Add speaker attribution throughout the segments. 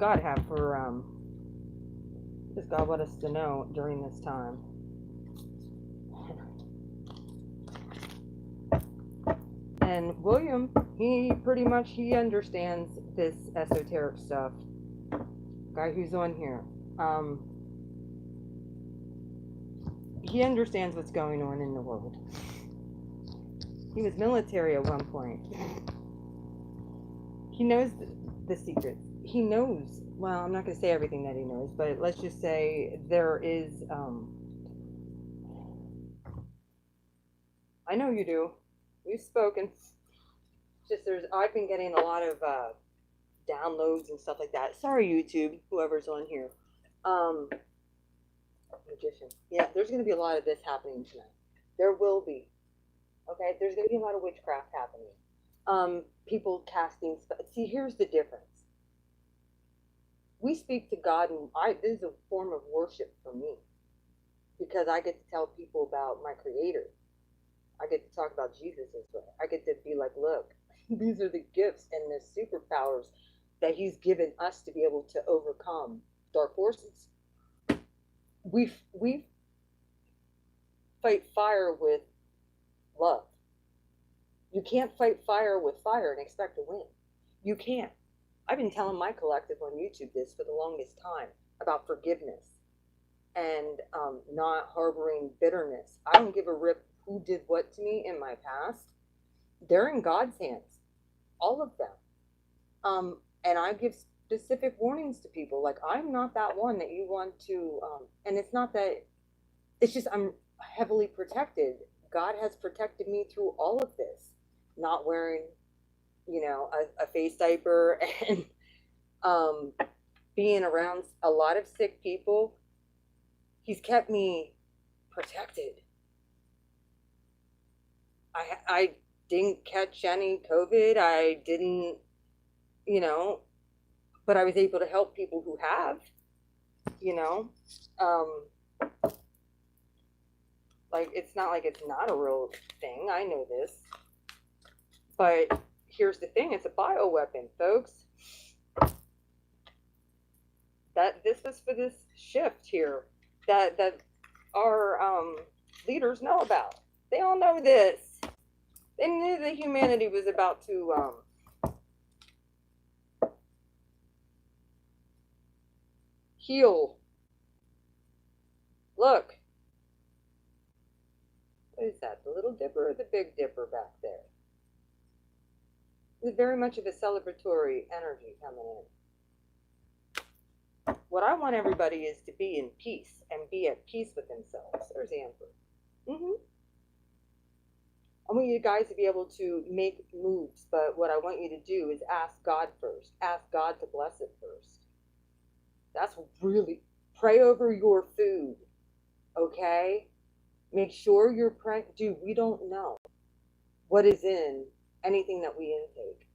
Speaker 1: God have for does God want us to know during this time? And William, he understands this esoteric stuff. Guy who's on here, he understands what's going on in the world. He was military at one point. He knows the secrets. He knows, well, I'm not going to say everything that he knows, but let's just say there is, I know you do. We've spoken. Just I've been getting a lot of downloads and stuff like that. Sorry, YouTube, whoever's on here. Magician. Yeah, there's going to be a lot of this happening tonight. There will be. Okay, there's going to be a lot of witchcraft happening. People casting spells. See, here's the difference. We speak to God, and this is a form of worship for me, because I get to tell people about my Creator. I get to talk about Jesus this way. I get to be like, look, these are the gifts and the superpowers that He's given us to be able to overcome dark forces. We fight fire with love. You can't fight fire with fire and expect to win. You can't. I've been telling my collective on YouTube this for the longest time about forgiveness and not harboring bitterness. I don't give a rip who did what to me in my past. They're in God's hands, all of them. And I give specific warnings to people, like, I'm not that one that you want to, and it's not that, it's just I'm heavily protected. God has protected me through all of this, not wearing, a face diaper, and being around a lot of sick people. He's kept me protected. I didn't catch any COVID. I didn't, but I was able to help people who have, like, it's not like it's not a real thing. I know this. But here's the thing, it's a bioweapon, folks. This was for this shift here that our leaders know about. They all know this. They knew that humanity was about to heal. Look. What is that? The Little Dipper or the Big Dipper back there? There's very much of a celebratory energy coming in. What I want everybody is to be in peace and be at peace with themselves. There's the Emperor. I want you guys to be able to make moves, but what I want you to do is ask God first. Ask God to bless it first. That's really, pray over your food, okay? Make sure you're praying. Dude, we don't know what is in anything that we intake.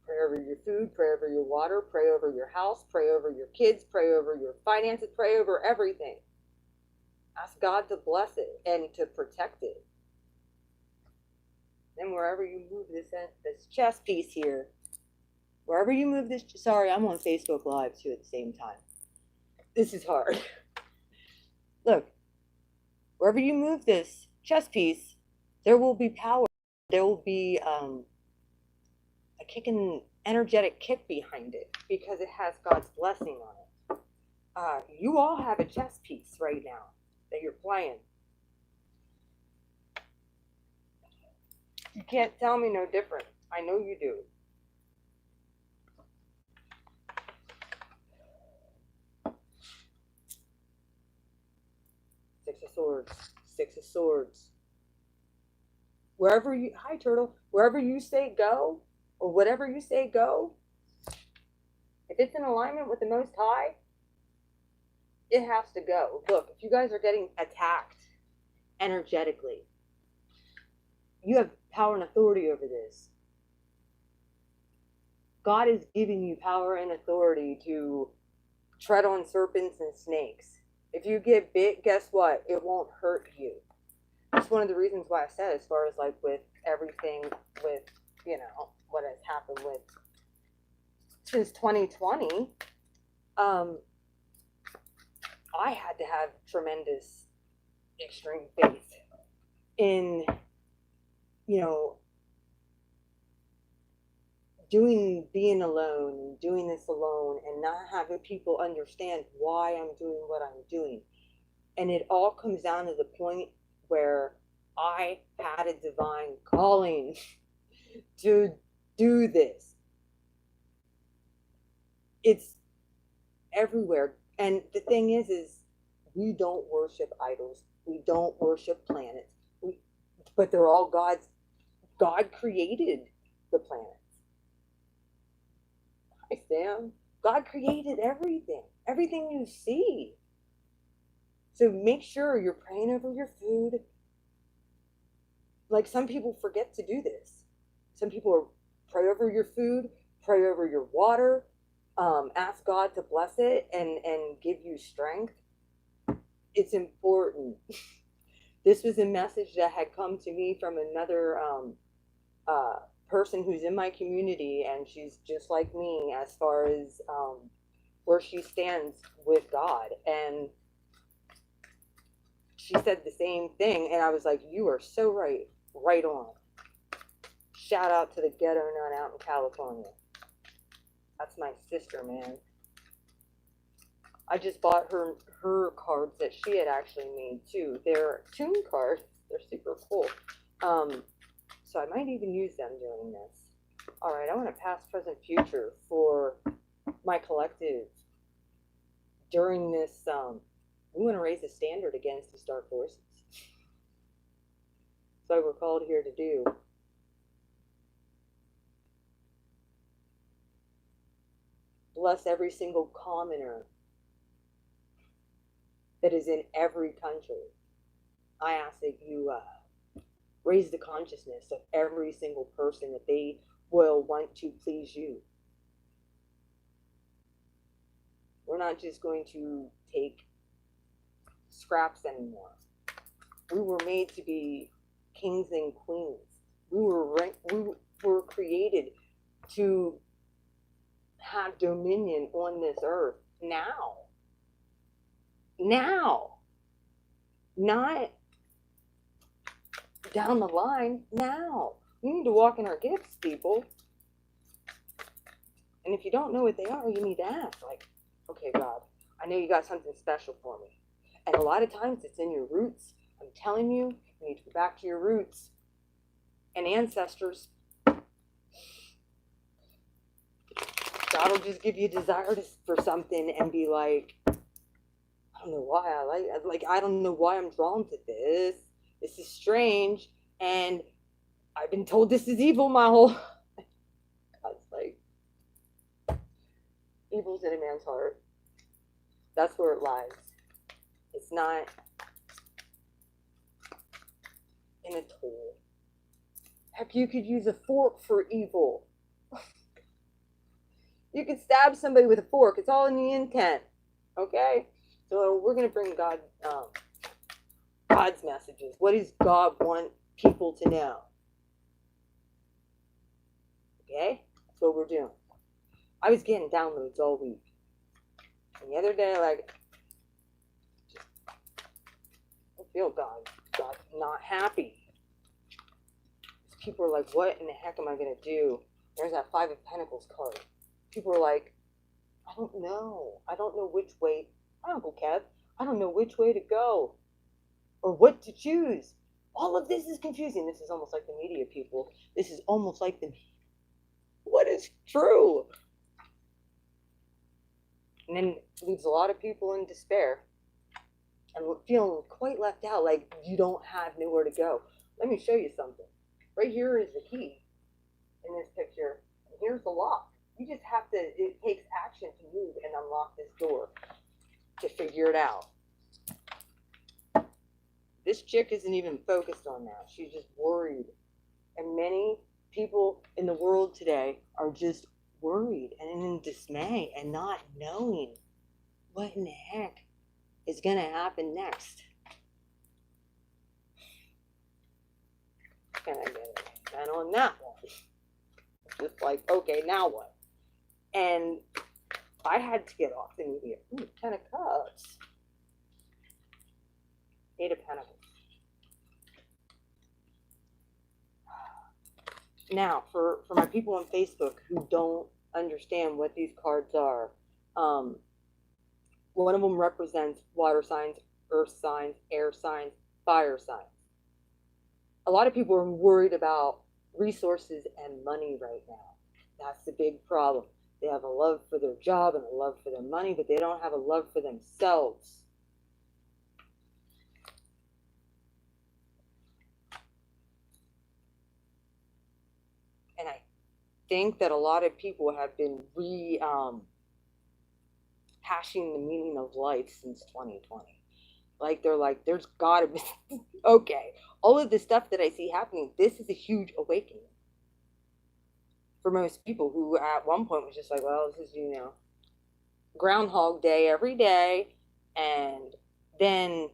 Speaker 1: Pray over your food, pray over your water, pray over your house, pray over your kids, pray over your finances, pray over everything. Ask God to bless it and to protect it. Then wherever you move this chess piece here, wherever you move this, sorry, I'm on Facebook Live too at the same time. This is hard. Look, wherever you move this chess piece, there will be power. There will be a kicking, energetic kick behind it because it has God's blessing on it. You all have a chess piece right now that you're playing. You can't tell me no different. I know you do. Six of Swords. Six of Swords. Wherever you, hi Turtle, wherever you say go, or whatever you say go, if it's in alignment with the Most High, it has to go. Look, if you guys are getting attacked energetically, you have power and authority over this. God is giving you power and authority to tread on serpents and snakes. If you get bit, guess what? It won't hurt you. That's one of the reasons why I said, as far as like with everything with, what has happened with since 2020, I had to have tremendous, extreme faith in, you know, being alone and doing this alone and not having people understand why I'm doing what I'm doing. And it all comes down to the point where I had a divine calling to do this. It's everywhere. And the thing is we don't worship idols. We don't worship planets. But they're all God's. God created the planets. Hi, Sam. God created everything. Everything you see. So make sure you're praying over your food. Like, some people forget to do this. Some people pray over your food, pray over your water, ask God to bless it and give you strength. It's important. This was a message that had come to me from another person who's in my community, and she's just like me as far as where she stands with God. And she said the same thing, and I was like, you are so right. Right on. Shout out to the ghetto nun out in California. That's my sister, man. I just bought her cards that she had actually made too. They're tune cards. They're super cool. So I might even use them during this. All right, I want to past, present, future for my collective during this. We want to raise the standard against these dark forces. That's what we're called here to do. Bless every single commoner that is in every country. I ask that you raise the consciousness of every single person that they will want to please you. We're not just going to take scraps anymore. We were made to be kings and queens. We were created to have dominion on this earth now. Not down the line. Now. We need to walk in our gifts, people. And if you don't know what they are, you need to ask. Like, okay, God, I know you got something special for me. And a lot of times it's in your roots. I'm telling you, you need to go back to your roots and ancestors. God will just give you a desire for something and be like, I don't know why I don't know why I'm drawn to this. This is strange. And I've been told this is evil my whole life. God's like, evil's in a man's heart. That's where it lies. It's not in a tool. Heck, you could use a fork for evil. You could stab somebody with a fork. It's all in the intent. Okay? So we're going to bring God's messages. What does God want people to know? Okay? That's what we're doing. I was getting downloads all week. And the other day, like, I feel God's not happy. People are like, what in the heck am I going to do? There's that Five of Pentacles card. People are like, I don't know. I don't know which way. Uncle Kev, I don't know which way to go or what to choose. All of this is confusing. This is almost like the media, people. This is almost like what is true? And then it leaves a lot of people in despair and feeling quite left out, like you don't have nowhere to go. Let me show you something. Right here is the key in this picture. And here's the lock. You just have to, it takes action to move and unlock this door to figure it out. This chick isn't even focused on that. She's just worried. And many people in the world today are just worried and in dismay and not knowing what in the heck is going to happen next. Can I get it? And on that one, just like, okay, now what? And I had to get off the media. Ooh, 10 of Cups. 8 of Pentacles. Now, for my people on Facebook who don't understand what these cards are, one of them represents water signs, earth signs, air signs, fire signs. A lot of people are worried about resources and money right now. That's the big problem. They have a love for their job and a love for their money, but they don't have a love for themselves. And I think that a lot of people have been hashing the meaning of life since 2020. Like, they're like, there's gotta be, okay, all of the stuff that I see happening, this is a huge awakening. For most people who at one point was just like, well, this is, Groundhog Day every day. And then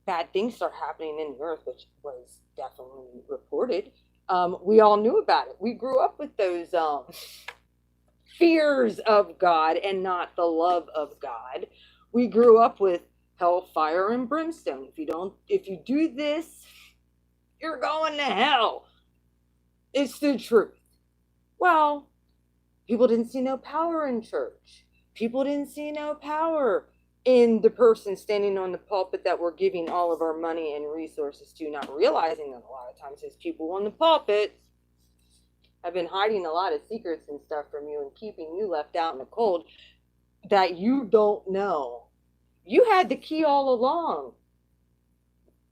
Speaker 1: bad things start happening in the earth, which was definitely reported. We all knew about it. We grew up with those fears of God and not the love of God. We grew up with hell, fire, and brimstone. If you do this, you're going to hell. It's the truth. Well, people didn't see no power in church. People didn't see no power in the person standing on the pulpit that we're giving all of our money and resources to, not realizing that a lot of times those people on the pulpit have been hiding a lot of secrets and stuff from you and keeping you left out in the cold that you don't know. You had the key all along.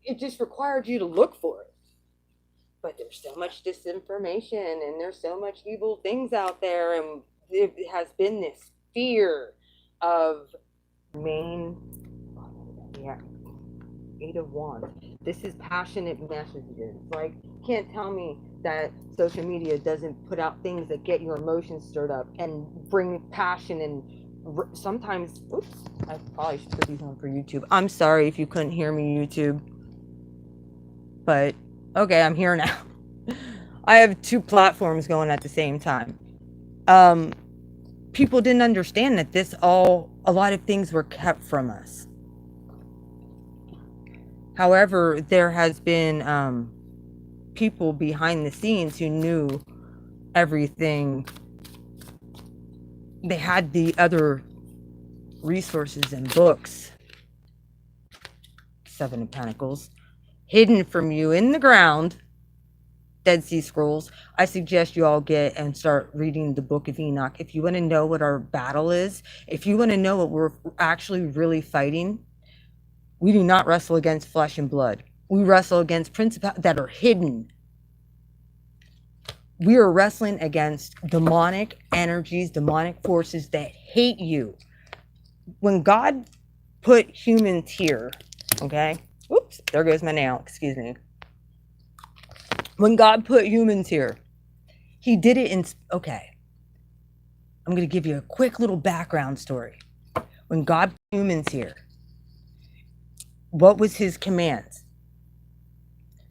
Speaker 1: It just required you to look for it. But there's so much disinformation and there's so much evil things out there, and it has been this fear of Eight of Wands. This is passionate messages. Like, you can't tell me that social media doesn't put out things that get your emotions stirred up and bring passion. And sometimes, oops, I probably should put these on for YouTube. I'm sorry if you couldn't hear me, YouTube. But, okay, I'm here now. I have 2 platforms going at the same time. People didn't understand that a lot of things were kept from us. However, there has been people behind the scenes who knew everything. They had the other resources and books, 7 of Pentacles, hidden from you in the ground, Dead Sea Scrolls. I suggest you all get and start reading the Book of Enoch. If you want to know what our battle is, if you want to know what we're actually really fighting, we do not wrestle against flesh and blood. We wrestle against principalities that are hidden. We are wrestling against demonic energies, demonic forces that hate you. When God put humans here, okay? Oops, there goes my nail, excuse me. When God put humans here, he did it in, okay. I'm going to give you a quick little background story. When God put humans here, what was his commands?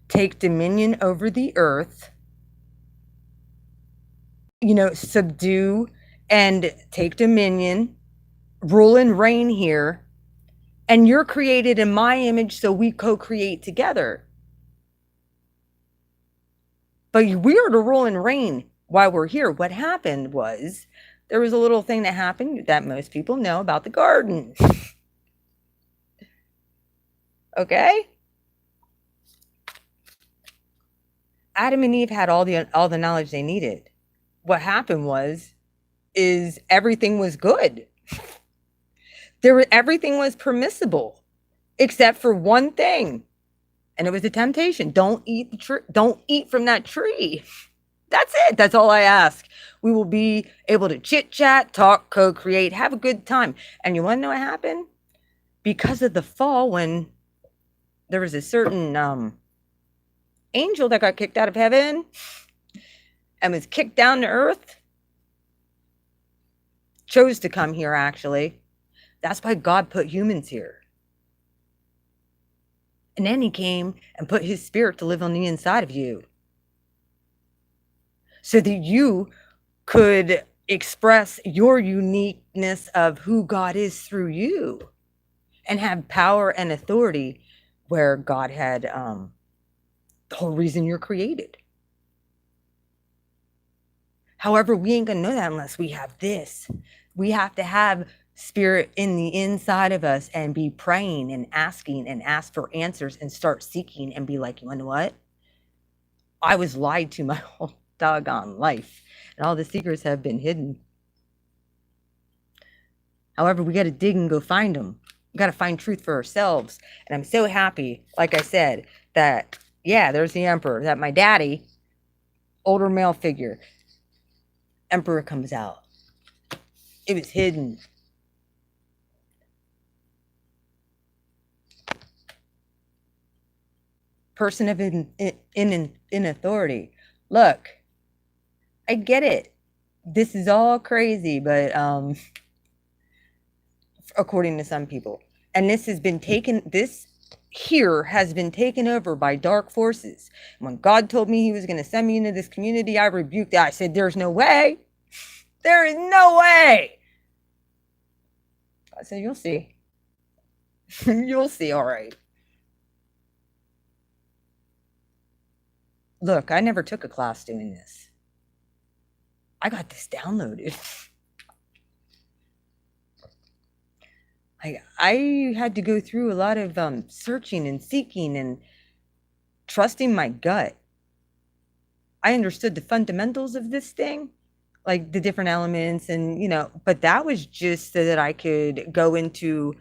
Speaker 1: Take dominion over the earth, subdue and take dominion, rule and reign here, and you're created in my image, so we co-create together. But we are to rule and reign while we're here. What happened was, there was a little thing that happened that most people know about the garden. Okay? Adam and Eve had all the knowledge they needed. What happened is everything was good. Everything was permissible, except for one thing, and it was a temptation. Don't eat from that tree. That's it. That's all I ask. We will be able to chit chat, talk, co-create, have a good time. And you want to know what happened? Because of the fall, when there was a certain angel that got kicked out of heaven and was kicked down to earth, chose to come here, actually. That's why God put humans here. And then he came and put his spirit to live on the inside of you, so that you could express your uniqueness of who God is through you and have power and authority where God had the whole reason you're created. However, we ain't gonna know that unless we have this. We have to have spirit in the inside of us and be praying and asking and ask for answers and start seeking and be like, you know what? I was lied to my whole doggone life, and all the secrets have been hidden. However, we got to dig and go find them. We got to find truth for ourselves. And I'm so happy, like I said, that, yeah, there's the emperor, that my daddy, older male figure, emperor comes out. It was hidden. Person of in authority. Look, I get it. This is all crazy, but according to some people, and this has been taken. This here has been taken over by dark forces. When God told me He was going to send me into this community, I rebuked that. I said, "There's no way. There is no way." I said, "You'll see. You'll see. All right." Look, I never took a class doing this. I got this downloaded. I had to go through a lot of searching and seeking and trusting my gut. I understood the fundamentals of this thing, like the different elements and, but that was just so that I could go into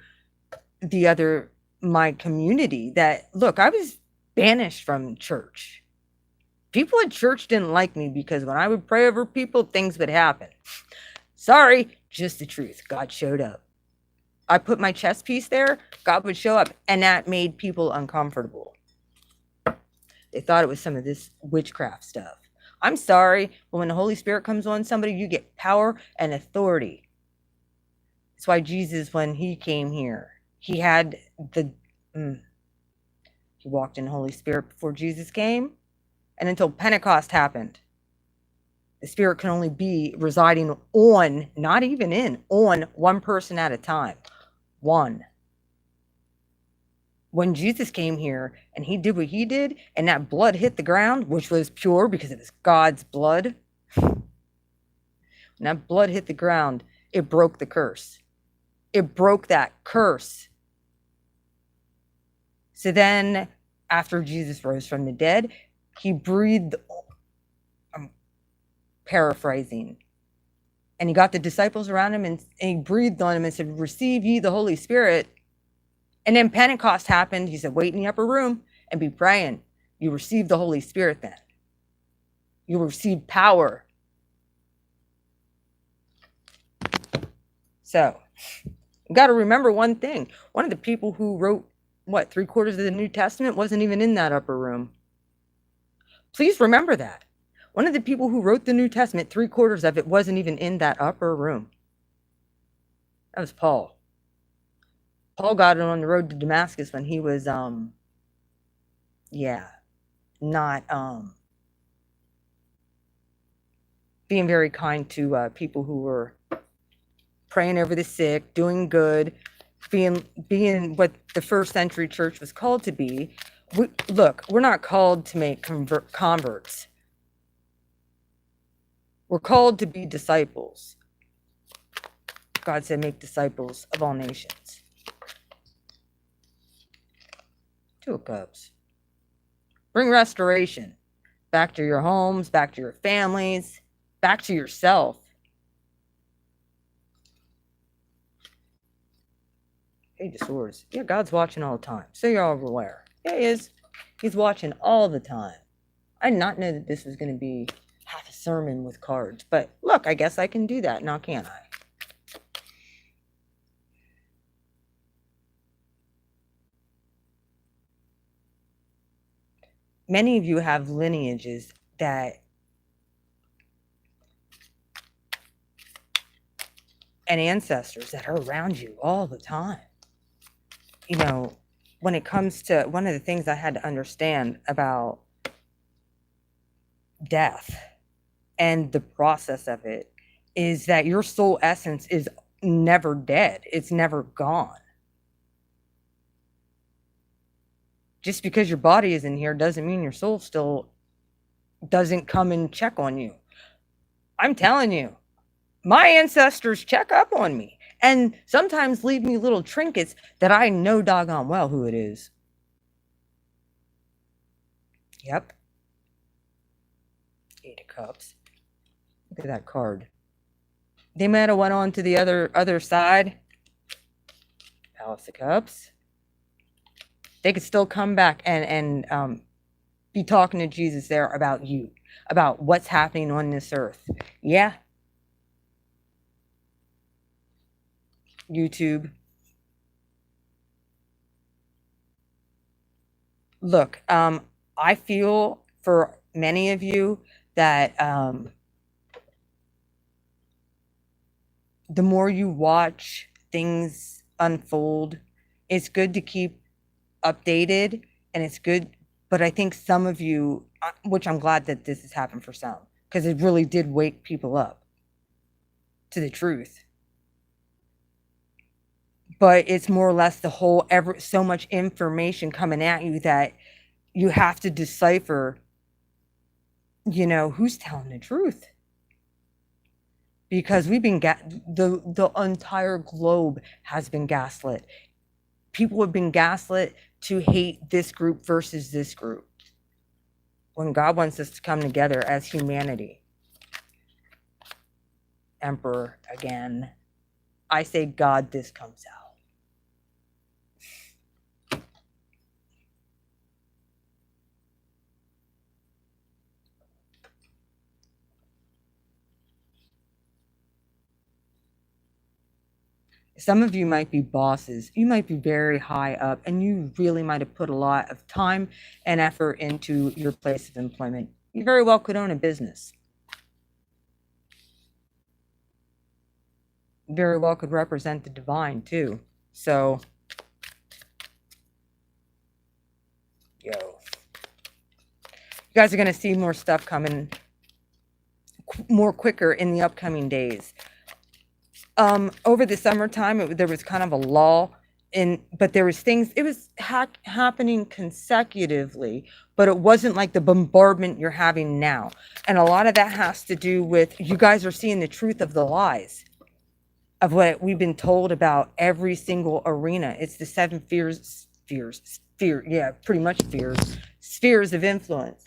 Speaker 1: my community that, look, I was banished from church. People at church didn't like me because when I would pray over people, things would happen. Sorry, just the truth. God showed up. I put my chess piece there, God would show up, and that made people uncomfortable. They thought it was some of this witchcraft stuff. I'm sorry, but when the Holy Spirit comes on somebody, you get power and authority. That's why Jesus, when He came here, He had He walked in the Holy Spirit before Jesus came, and until Pentecost happened. The Spirit can only be residing on, not even in, on one person at a time. One. When Jesus came here and He did what He did, and that blood hit the ground, which was pure because it was God's blood. When that blood hit the ground, it broke the curse. It broke that curse. So then, after Jesus rose from the dead, He breathed, I'm paraphrasing, and He got the disciples around Him and He breathed on them and said, "Receive ye the Holy Spirit." And then Pentecost happened. He said, "Wait in the upper room and be praying. You receive the Holy Spirit then. You will receive power." So, you got to remember one thing. One of the people who wrote, 3/4 of the New Testament wasn't even in that upper room. Please remember that. One of the people who wrote the New Testament, 3/4 of it wasn't even in that upper room. That was Paul. Paul got it on the road to Damascus when he was, not being very kind to people who were praying over the sick, doing good, being what the first century church was called to be. We're not called to make converts. We're called to be disciples. God said, "Make disciples of all nations." 2 of Cups. Bring restoration back to your homes, back to your families, back to yourself. Page of Swords. Yeah, God's watching all the time. So you're all aware. Yeah, He is. He's watching all the time. I did not know that this was going to be half a sermon with cards. But look, I guess I can do that now, can't I? Many of you have lineages and ancestors that are around you all the time. When it comes to one of the things I had to understand about death and the process of it is that your soul essence is never dead. It's never gone. Just because your body is in here doesn't mean your soul still doesn't come and check on you. I'm telling you, my ancestors check up on me and sometimes leave me little trinkets that I know doggone well who it is. Yep. Eight of Cups. Look at that card. They might have went on to the other side. Palace of Cups. They could still come back and be talking to Jesus there about you, about what's happening on this earth. Yeah. YouTube. Look, I feel for many of you that the more you watch things unfold, it's good to keep updated and it's good. But I think some of you, which I'm glad that this has happened for some, because it really did wake people up to the truth. But it's more or less the whole, so much information coming at you that you have to decipher, you know, who's telling the truth. Because we've been, the entire globe has been gaslit. People have been gaslit to hate this group versus this group, when God wants us to come together as humanity. Emperor again. I say God, this comes out. Some of you might be bosses. You might be very high up, and you really might have put a lot of time and effort into your place of employment. You very well could own a business. You very well could represent the divine too. So, yo, you guys are going to see more stuff coming more quicker in the upcoming days. Over the summertime, there was kind of a lull, but there was things, it was happening consecutively, but it wasn't like the bombardment you're having now. And a lot of that has to do with, you guys are seeing the truth of the lies of what we've been told about every single arena. It's the 7 spheres of influence.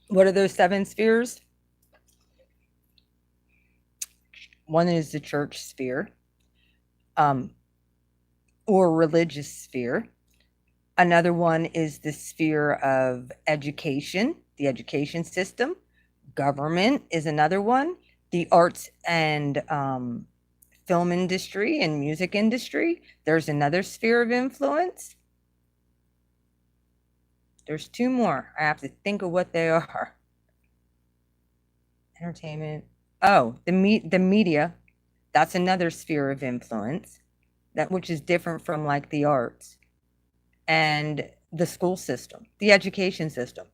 Speaker 1: What are those 7 spheres? One is the church sphere, or religious sphere. Another one is the sphere of education, the education system. Government is another one. The arts and film industry and music industry. There's another sphere of influence. There's 2 more. I have to think of what they are. Entertainment. Oh, the media. That's another sphere of influence, which is different from like the arts. And the school system, the education system.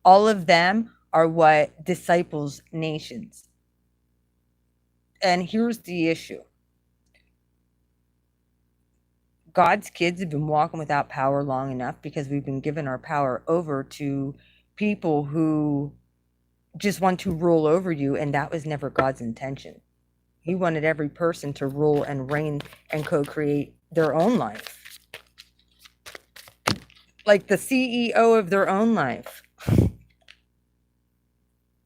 Speaker 1: All of them are what disciples nations. And here's the issue. God's kids have been walking without power long enough because we've been giving our power over to people who just want to rule over you, and that was never God's intention. He wanted every person to rule and reign and co-create their own life. Like the CEO of their own life.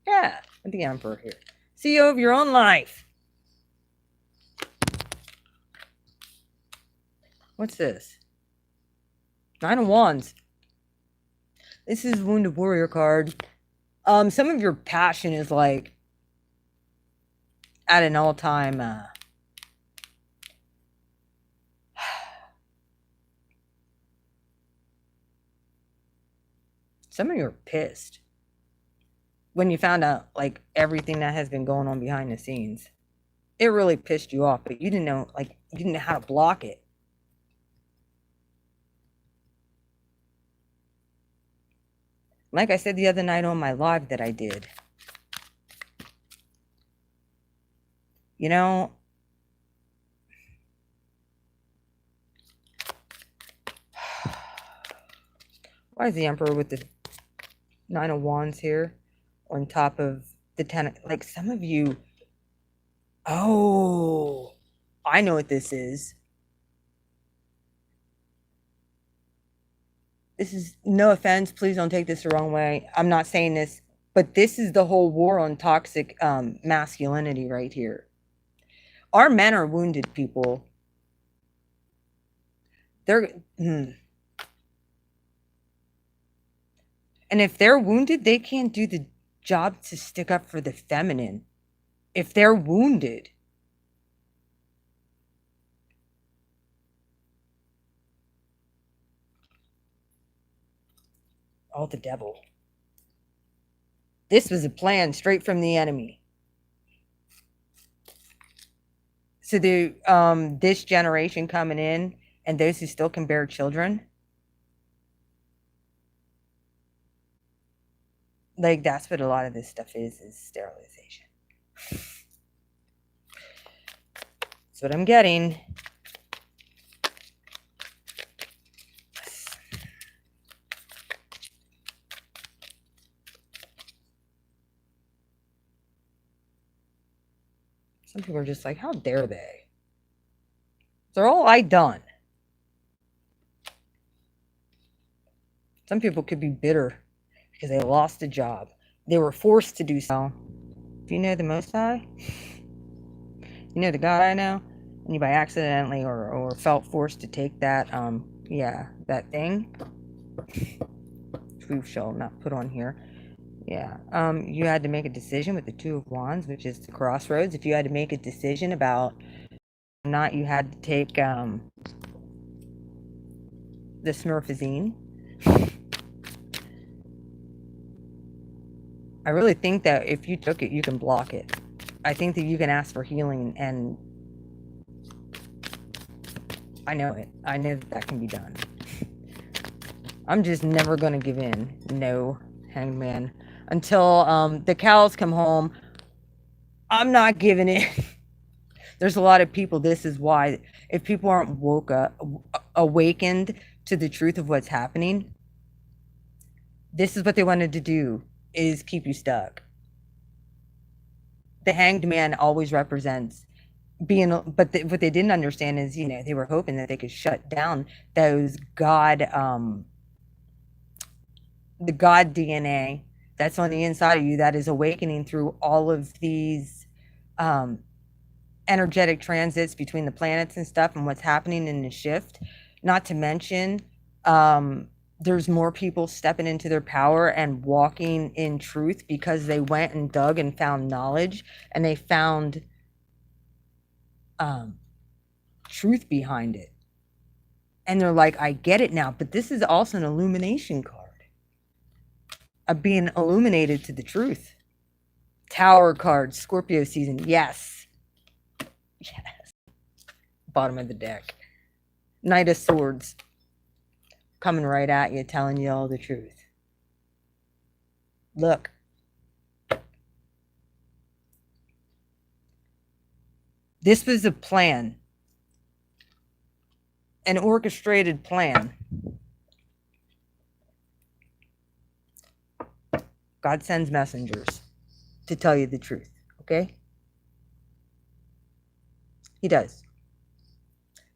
Speaker 1: Yeah, the Emperor here. CEO of your own life. What's this? 9 of Wands. This is Wounded Warrior card. Some of your passion is like at an all-time some of you are pissed when you found out like everything that has been going on behind the scenes. It really pissed you off, but you didn't know, like, you didn't know how to block it. Like I said the other night on my live that I did, You know, why is the Emperor with the 9 of Wands here on top of the 10? Like, some of you, oh, I know what this is. This is, no offense, please don't take this the wrong way. I'm not saying this, but this is the whole war on toxic masculinity right here. Our men are wounded, people. They're, and if they're wounded, they can't do the job to stick up for the feminine. If they're wounded. Oh, the devil. This was a plan straight from the enemy. So the this generation coming in, and those who still can bear children, like, that's what a lot of this stuff is sterilization. That's what I'm getting. Some people are just like, how dare they? They're all I done. Some people could be bitter because they lost a job. They were forced to do so. If you know the Most High, you know the God I know, and you by accidentally or felt forced to take that, that thing, which we shall not put on here. Yeah, you had to make a decision with the 2 of Wands, which is the crossroads. If you had to make a decision about whether or not you had to take the smurfazine, I really think that if you took it, you can block it. I think that you can ask for healing, and I know it. I know that can be done. I'm just never going to give in. No, Hanged Man. Until the cows come home, I'm not giving in. There's a lot of people, this is why, if people aren't awakened to the truth of what's happening, this is what they wanted to do, is keep you stuck. The Hanged Man always represents being, but what they didn't understand is, they were hoping that they could shut down those the God DNA that's on the inside of you, that is awakening through all of these energetic transits between the planets and stuff, and what's happening in the shift. Not to mention, there's more people stepping into their power and walking in truth because they went and dug and found knowledge, and they found truth behind it. And they're like, I get it now. But this is also an illumination card of being illuminated to the truth. Tower card, Scorpio season. Yes. Yes. Bottom of the deck. Knight of Swords. Coming right at you, telling you all the truth. Look. This was a plan. An orchestrated plan. God sends messengers to tell you the truth, okay? He does.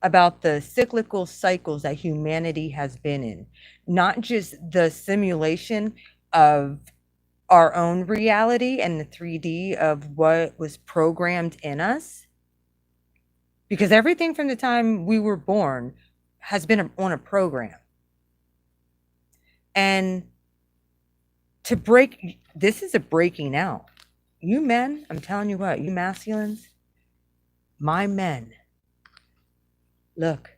Speaker 1: About the cyclical cycles that humanity has been in. Not just the simulation of our own reality and the 3D of what was programmed in us. Because everything from the time we were born has been on a program. And to break, this is a breaking out. You men, I'm telling you what, you masculines, my men, look,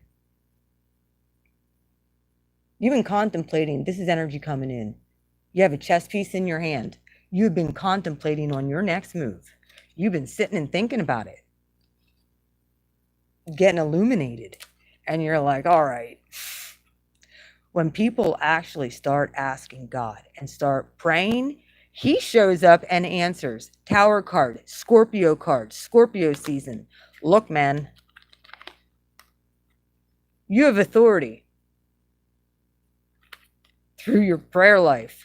Speaker 1: you've been contemplating, this is energy coming in. You have a chess piece in your hand. You've been contemplating on your next move. You've been sitting and thinking about it. Getting illuminated. And you're like, all right. When people actually start asking God and start praying, He shows up and answers. Tower card, Scorpio season. Look, man, you have authority through your prayer life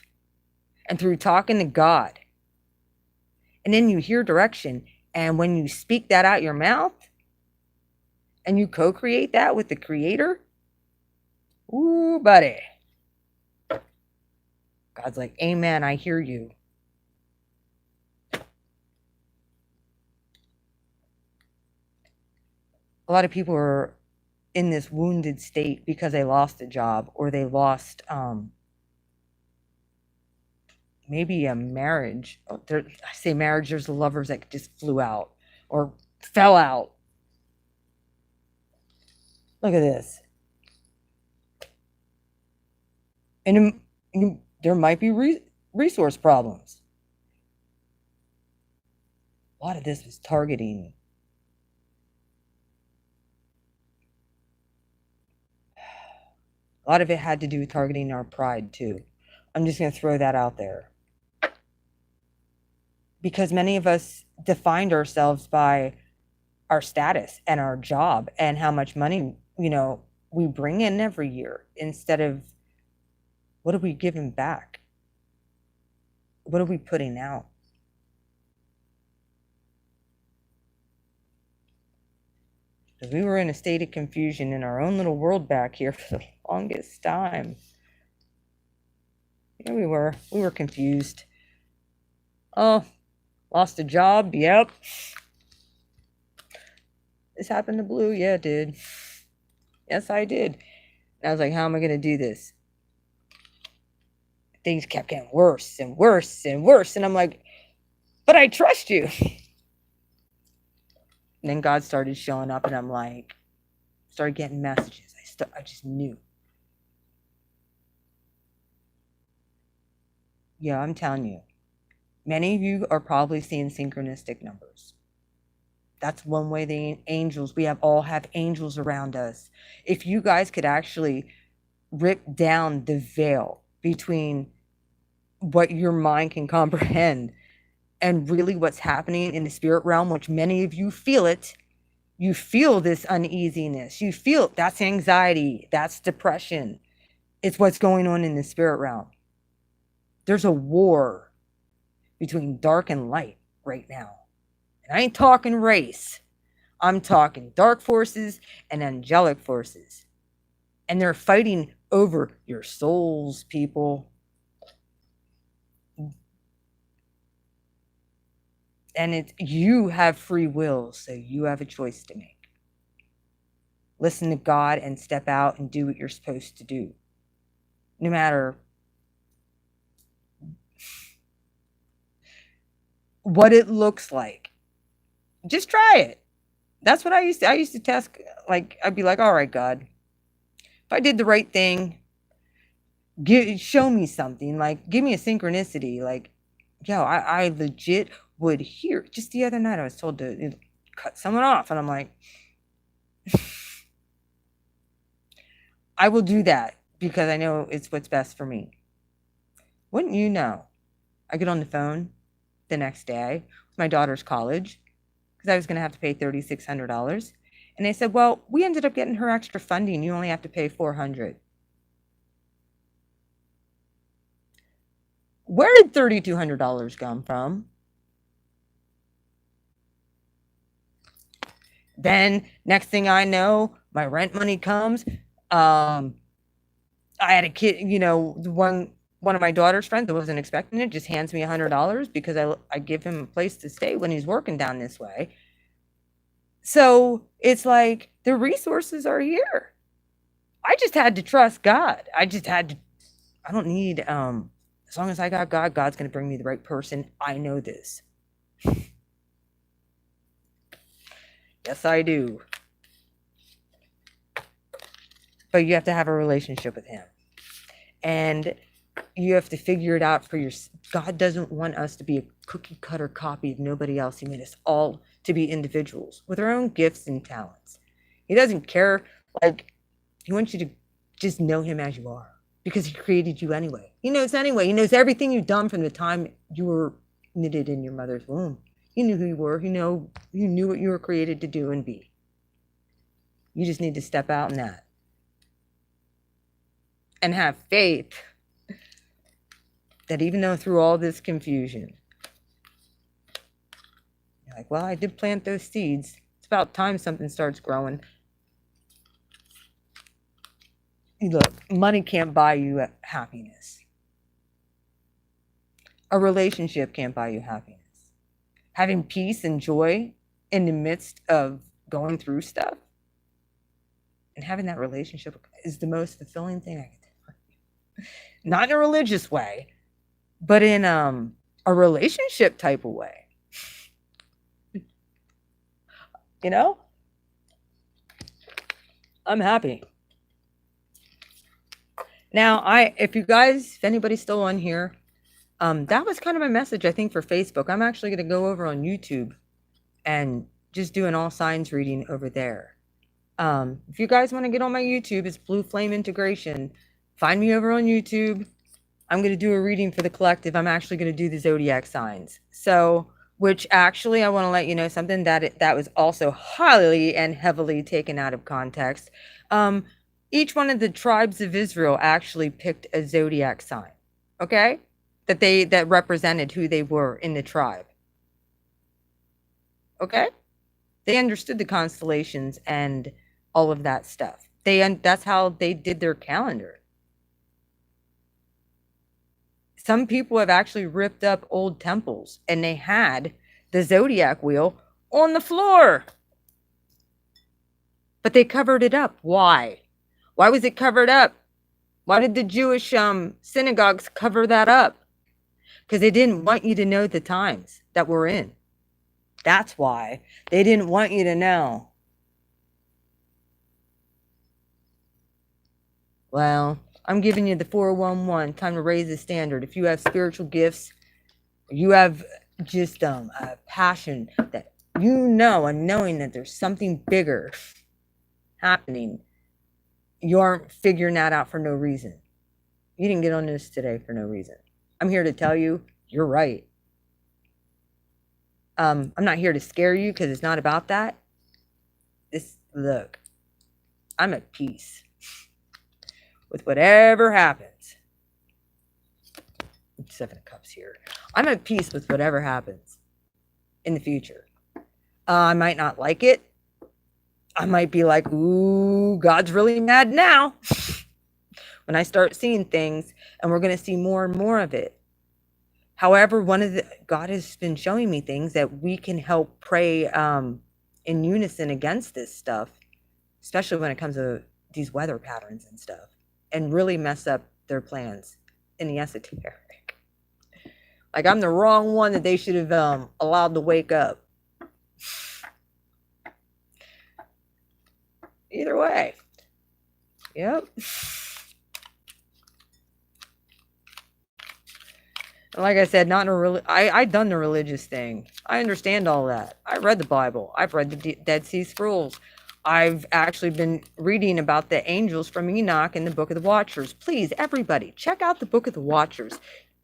Speaker 1: and through talking to God. And then you hear direction. And when you speak that out your mouth and you co-create that with the creator, ooh, buddy. God's like, amen, I hear you. A lot of people are in this wounded state because they lost a job or they lost maybe a marriage. I say marriage, there's the lovers that just flew out or fell out. Look at this. And there might be resource problems. A lot of this was targeting. A lot of it had to do with targeting our pride too. I'm just going to throw that out there. Because many of us defined ourselves by our status and our job and how much money, we bring in every year instead of what are we giving back? What are we putting out? Because we were in a state of confusion in our own little world back here for the longest time. Yeah, we were confused. Oh, lost a job? Yep. This happened to Blue? Yeah, it did. Yes, I did. And I was like, how am I going to do this? Things kept getting worse and worse and worse. And I'm like, but I trust you. And then God started showing up and I'm like, started getting messages. I just knew. Yeah, I'm telling you. Many of you are probably seeing synchronistic numbers. That's one way the angels, we all have angels around us. If you guys could actually rip down the veil between what your mind can comprehend and really what's happening in the spirit realm, which many of you feel it, you feel this uneasiness, you feel that's anxiety, that's depression. It's what's going on in the spirit realm. There's a war between dark and light right now. And I ain't talking race. I'm talking dark forces and angelic forces. And they're fighting over your souls, people. And you have free will, so you have a choice to make. Listen to God and step out and do what you're supposed to do. No matter what it looks like. Just try it. That's what I used to test. Like, I'd be like, all right, God, if I did the right thing, show me something. Like, give me a synchronicity. Like, I legit would hear. Just the other night, I was told to cut someone off. And I'm like, I will do that because I know it's what's best for me. Wouldn't you know? I get on the phone the next day with my daughter's college because I was going to have to pay $3,600. And they said, well, we ended up getting her extra funding. You only have to pay $400. Where did $3,200 come from? Then next thing I know, my rent money comes. I had a kid, one of my daughter's friends that wasn't expecting it just hands me $100 because I give him a place to stay when he's working down this way. So it's like the resources are here. I just had to trust God. I don't need, as long as I got God, God's going to bring me the right person. I know this. Yes, I do. But you have to have a relationship with him. And you have to figure it out for yourself. God doesn't want us to be a cookie cutter copy of nobody else. He made us all to be individuals with our own gifts and talents. He doesn't care. Like, he wants you to just know him as you are. because he created you anyway. He knows anyway. He knows everything you've done from the time you were knitted in your mother's womb. He knew who you were. He knew what you were created to do and be. You just need to step out in that and have faith that even though through all this confusion, you're like, well, I did plant those seeds. It's about time something starts growing. Look, money can't buy you happiness. A relationship can't buy you happiness. Having peace and joy in the midst of going through stuff and having that relationship is the most fulfilling thing I can tell you. Not in a religious way, but in a relationship type of way. You know? I'm happy. Now, if anybody's still on here, that was kind of my message, I think, for Facebook. I'm actually going to go over on YouTube and just do an all signs reading over there. If you guys want to get on my YouTube, it's Blue Flame Integration. Find me over on YouTube. I'm going to do a reading for the collective. I'm actually going to do the zodiac signs. So, which actually, I want to let you know something that was also highly and heavily taken out of context. Each one of the tribes of Israel actually picked a zodiac sign, okay? That represented who they were in the tribe. Okay? They understood the constellations and all of that stuff. That's how they did their calendar. Some people have actually ripped up old temples and they had the zodiac wheel on the floor. But they covered it up. Why? Why was it covered up? Why did the Jewish synagogues cover that up? Because they didn't want you to know the times that we're in. That's why. They didn't want you to know. Well, I'm giving you the 411. Time to raise the standard. If you have spiritual gifts, you have just a passion that you know, and knowing that there's something bigger happening, you aren't figuring that out for no reason. You didn't get on this today for no reason. I'm here to tell you, you're right. I'm not here to scare you because it's not about that. Look, I'm at peace with whatever happens. 7 of Cups here. I'm at peace with whatever happens in the future. I might not like it. I might be like, ooh, God's really mad now. When I start seeing things, and we're going to see more and more of it. However, God has been showing me things that we can help pray in unison against this stuff, especially when it comes to these weather patterns and stuff, and really mess up their plans in the esoteric. Like I'm the wrong one that they should have allowed to wake up. Either way. Yep. Like I said, not in a I done the religious thing. I understand all that. I read the Bible. I've read the Dead Sea Scrolls. I've actually been reading about the angels from Enoch in the Book of the Watchers. Please, everybody, check out the Book of the Watchers.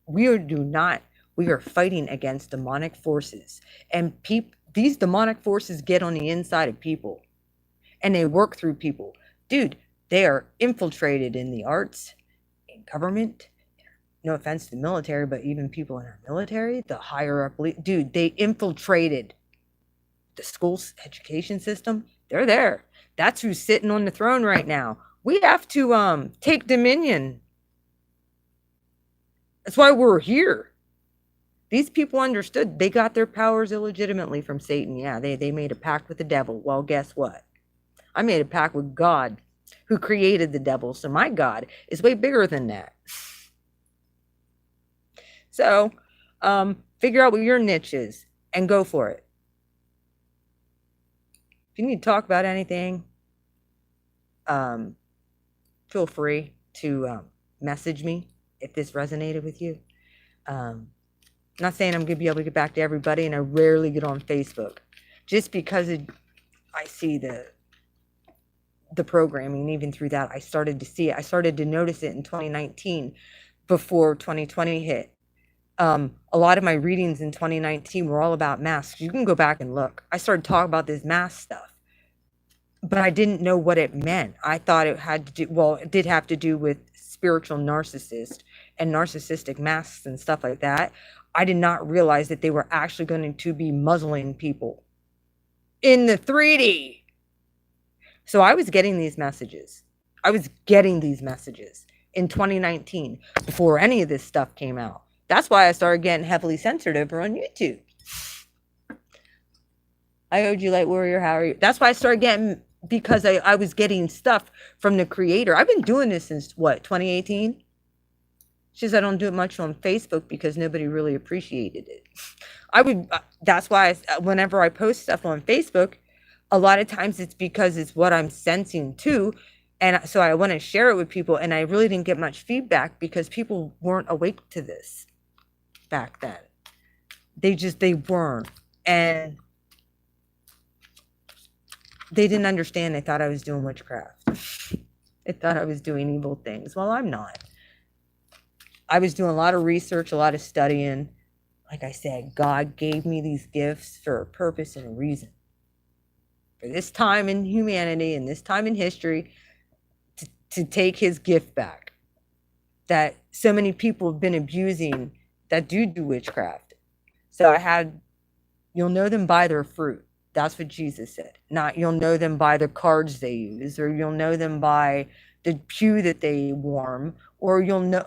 Speaker 1: We are fighting against demonic forces. And these demonic forces get on the inside of people. And they work through people. Dude, they are infiltrated in the arts, in government. No offense to the military, but even people in our military, the higher up, dude, they infiltrated the school education system. They're there. That's who's sitting on the throne right now. We have to take dominion. That's why we're here. These people understood they got their powers illegitimately from Satan. Yeah, they made a pact with the devil. Well, guess what? I made a pact with God, who created the devil. So my God is way bigger than that. So, figure out what your niche is and go for it. If you need to talk about anything, feel free to message me if this resonated with you. I'm not saying I'm going to be able to get back to everybody, and I rarely get on Facebook just because I see the the programming, even through that, I started to see it. I started to notice it in 2019 before 2020 hit. A lot of my readings in 2019 were all about masks. You can go back and look. I started talking about this mask stuff, but I didn't know what it meant. I thought it had to do, well, it did have to do with spiritual narcissist and narcissistic masks and stuff like that. I did not realize that they were actually going to be muzzling people in the 3D. So I was getting these messages. I was getting these messages in 2019 before any of this stuff came out. That's why I started getting heavily censored over on YouTube. I owed you, Light Warrior. How are you? That's why I started getting, because I was getting stuff from the creator. I've been doing this since, what, 2018? She says I don't do it much on Facebook because nobody really appreciated it. That's why whenever I post stuff on Facebook, a lot of times it's because it's what I'm sensing too. And so I want to share it with people. And I really didn't get much feedback because people weren't awake to this back then. They weren't. And they didn't understand. They thought I was doing witchcraft. They thought I was doing evil things. Well, I'm not. I was doing a lot of research, a lot of studying. Like I said, God gave me these gifts for a purpose and a reason. For this time in humanity and this time in history, to take his gift back. That so many people have been abusing that do witchcraft. So you'll know them by their fruit. That's what Jesus said. Not you'll know them by the cards they use, or you'll know them by the pew that they warm, or you'll know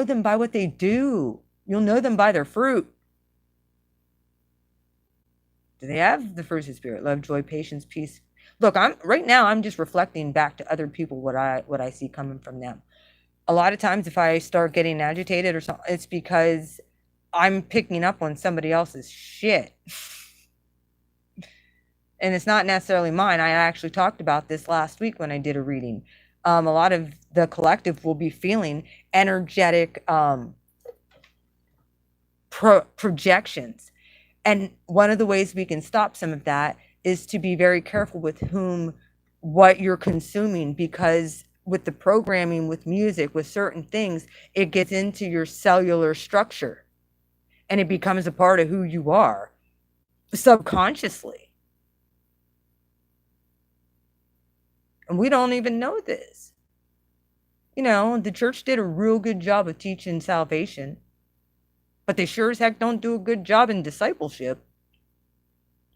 Speaker 1: them by what they do. You'll know them by their fruit. Do they have the fruits of the Spirit? Love, joy, patience, peace. Look, right now I'm just reflecting back to other people what I see coming from them. A lot of times if I start getting agitated or something, it's because I'm picking up on somebody else's shit. And it's not necessarily mine. I actually talked about this last week when I did a reading. A lot of the collective will be feeling energetic projections. And one of the ways we can stop some of that is to be very careful with what you're consuming, because with the programming, with music, with certain things, it gets into your cellular structure and it becomes a part of who you are subconsciously. And we don't even know this. You know, the church did a real good job of teaching salvation, but they sure as heck don't do a good job in discipleship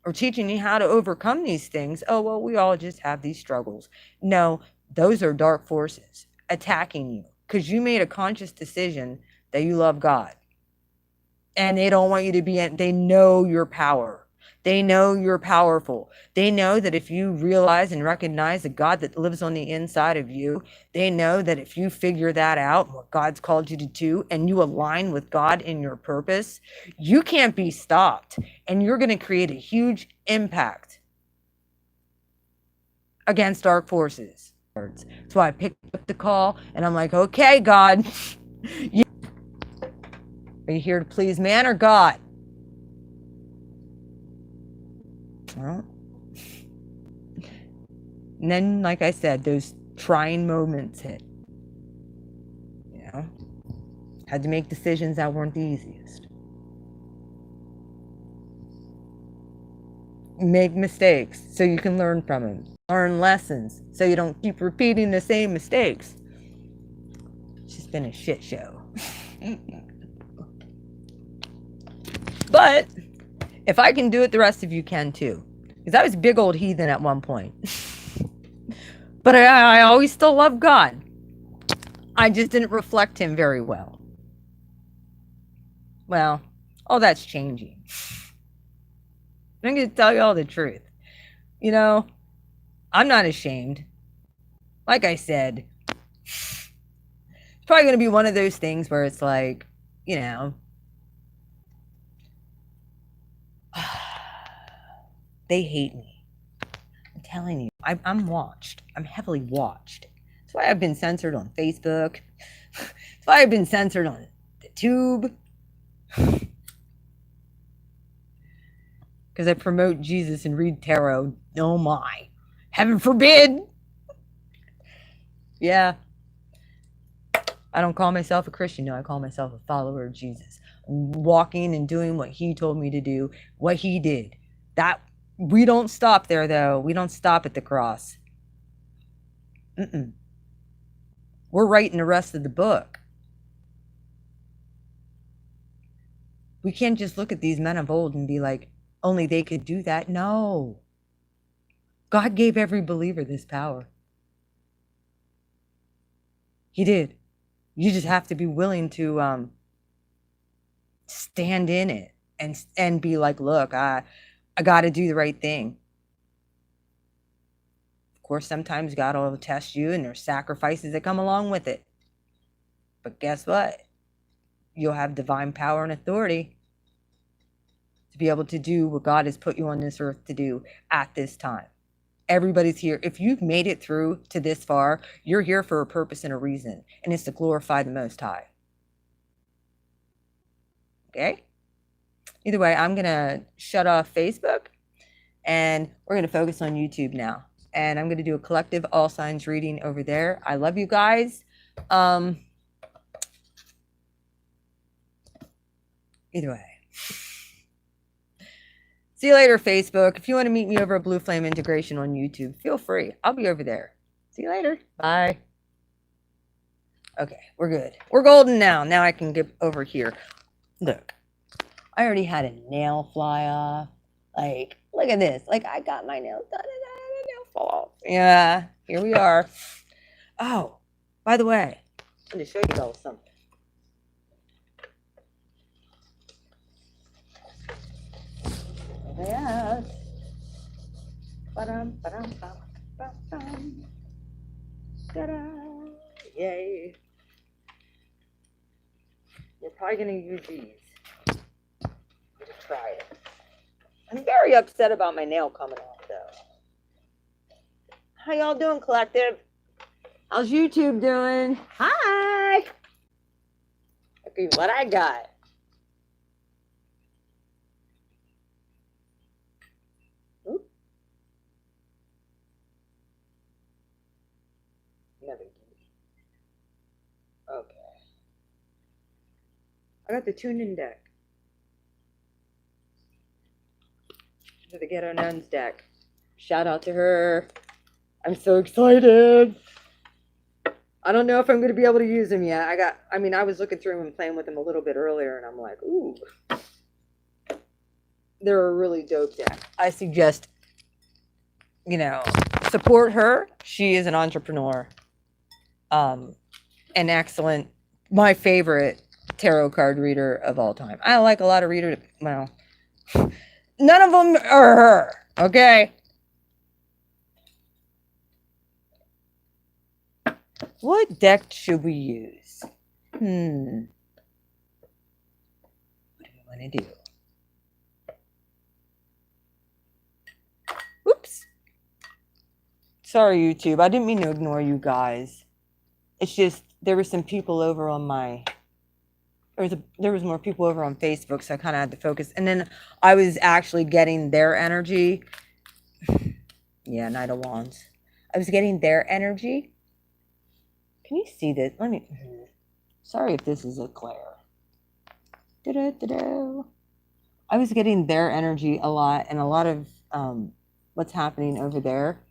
Speaker 1: or teaching you how to overcome these things. Oh, well, we all just have these struggles. No, those are dark forces attacking you because you made a conscious decision that you love God. And they don't want you to be, they know your power. They know you're powerful. They know that if you realize and recognize the God that lives on the inside of you, they know that if you figure that out, what God's called you to do, and you align with God in your purpose, you can't be stopped. And you're going to create a huge impact against dark forces. That's why I picked up the call and I'm like, okay, God, are you here to please man or God? Well, and then, like I said, those trying moments hit. You know, had to make decisions that weren't the easiest. Make mistakes so you can learn from them. Learn lessons so you don't keep repeating the same mistakes. It's just been a shit show. But if I can do it, the rest of you can too. Because I was a big old heathen at one point. But I always still love God. I just didn't reflect him very well. Well, all that's changing. I'm going to tell you all the truth. You know, I'm not ashamed. Like I said, it's probably going to be one of those things where it's like, you know, they hate me. I'm telling you, I'm watched. I'm heavily watched. That's why I've been censored on Facebook. That's why I've been censored on the tube. Because I promote Jesus and read tarot. Oh my. Heaven forbid. Yeah. I don't call myself a Christian. No, I call myself a follower of Jesus. Walking and doing what he told me to do, what he did. That we don't stop there, though. We don't stop at the cross. We're writing the rest of the book. We can't just look at these men of old and be like, only they could do that. No. God gave every believer this power. He did. You just have to be willing to stand in it and be like, look, I got to do the right thing. Of course, sometimes God will test you and there's sacrifices that come along with it. But guess what? You'll have divine power and authority to be able to do what God has put you on this earth to do at this time. Everybody's here. If you've made it through to this far, you're here for a purpose and a reason, and it's to glorify the Most High. Okay? Either way, I'm going to shut off Facebook, and we're going to focus on YouTube now. And I'm going to do a collective all signs reading over there. I love you guys. Either way. See you later, Facebook. If you want to meet me over at Blue Flame Integration on YouTube, feel free. I'll be over there. See you later. Bye. Okay, we're good. We're golden now. Now I can get over here. Look, I already had a nail fly off. Like, look at this. Like, I got my nails done and I had a nail fall off. Yeah, here we are. Oh, by the way, I'm going to show you all something. Yes. Ba-dum, ba-dum, ba-dum. Ta-da. Yay. We're probably going to use these. Just try it. I'm very upset about my nail coming off, though. How y'all doing, collective? How's YouTube doing? Hi. Okay, what I got. Okay. I got the tune-in deck. For the Ghetto Nuns deck. Shout out to her. I'm so excited. I don't know if I'm going to be able to use them yet. I was looking through them and playing with them a little bit earlier, and I'm like, ooh. They're a really dope deck. I suggest, support her. She is an entrepreneur. An excellent, my favorite tarot card reader of all time. I like a lot of readers. Well, none of them are her. Okay. What deck should we use? What do we want to do? Oops. Sorry, YouTube. I didn't mean to ignore you guys. It's just there were some people over on my. There was more people over on Facebook, so I kind of had to focus. And then I was actually getting their energy. Yeah, Knight of Wands. I was getting their energy. Can you see this? Sorry if this is a glare. I was getting their energy a lot, and a lot of what's happening over there.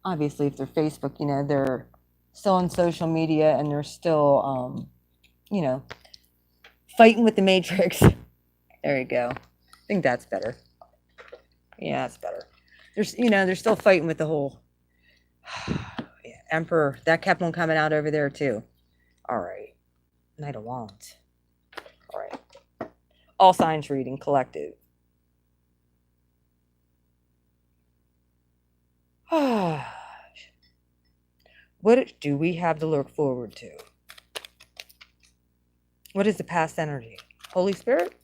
Speaker 1: Obviously, if they're Facebook, they're still on social media and they're still, fighting with the Matrix. There you go. I think that's better. Yeah, that's better. They're still fighting with the whole Emperor. That kept on coming out over there too. All right. Knight of Wands. All right. All signs reading collective. What do we have to look forward to? What is the past energy? Holy Spirit?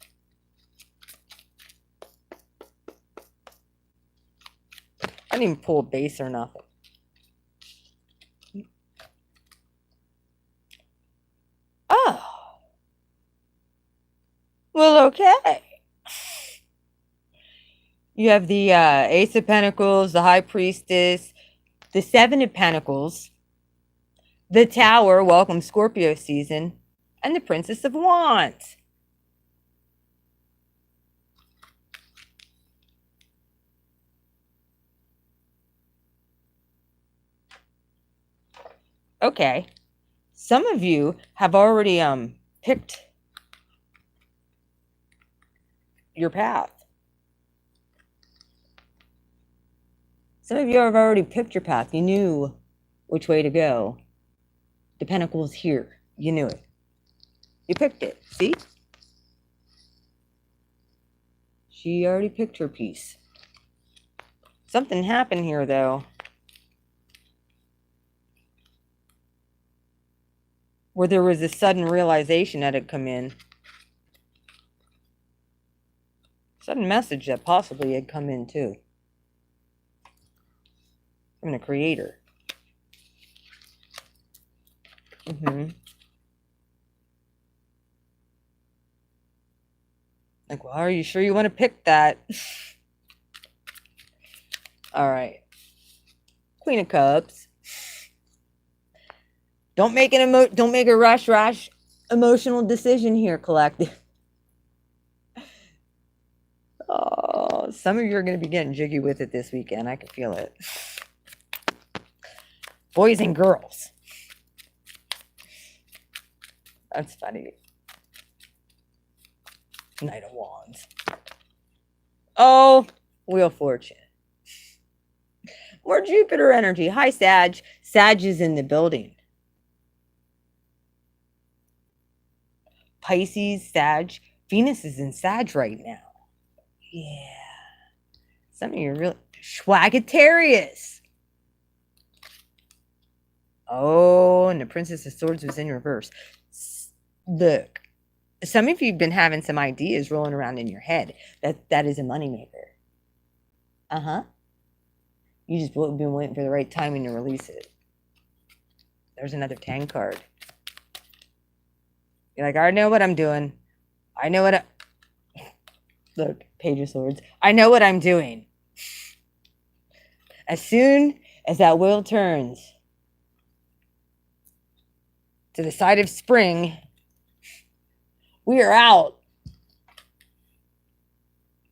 Speaker 1: I didn't even pull a base or nothing. Oh. Well, okay. You have the Ace of Pentacles, the High Priestess, the Seven of Pentacles, the Tower, welcome Scorpio season, and the Princess of Wands. Okay. Some of you have already picked your path. Some of you have already picked your path. You knew which way to go. The Pentacle's here. You knew it. You picked it. See? She already picked her piece. Something happened here, though, where there was a sudden realization that had come in. Sudden message that possibly had come in, too. From the Creator. Like, well, are you sure you want to pick that? All right. Queen of Cups. Don't make a rash emotional decision here, collective. Oh, some of you are going to be getting jiggy with it this weekend. I can feel it. Boys and girls. That's funny. Knight of Wands. Oh, Wheel of Fortune. More Jupiter energy. Hi, Sag. Sag is in the building. Pisces, Sag. Venus is in Sag right now. Yeah. Some of you are really... Sagittarius. Oh, and the Princess of Swords was in reverse. Look. Some of you have been having some ideas rolling around in your head. That is a moneymaker. Uh-huh. You just been waiting for the right timing to release it. There's another 10 card. You're like, I know what I'm doing. I know what Look, Page of Swords. I know what I'm doing. As soon as that wheel turns to the side of spring, we are out.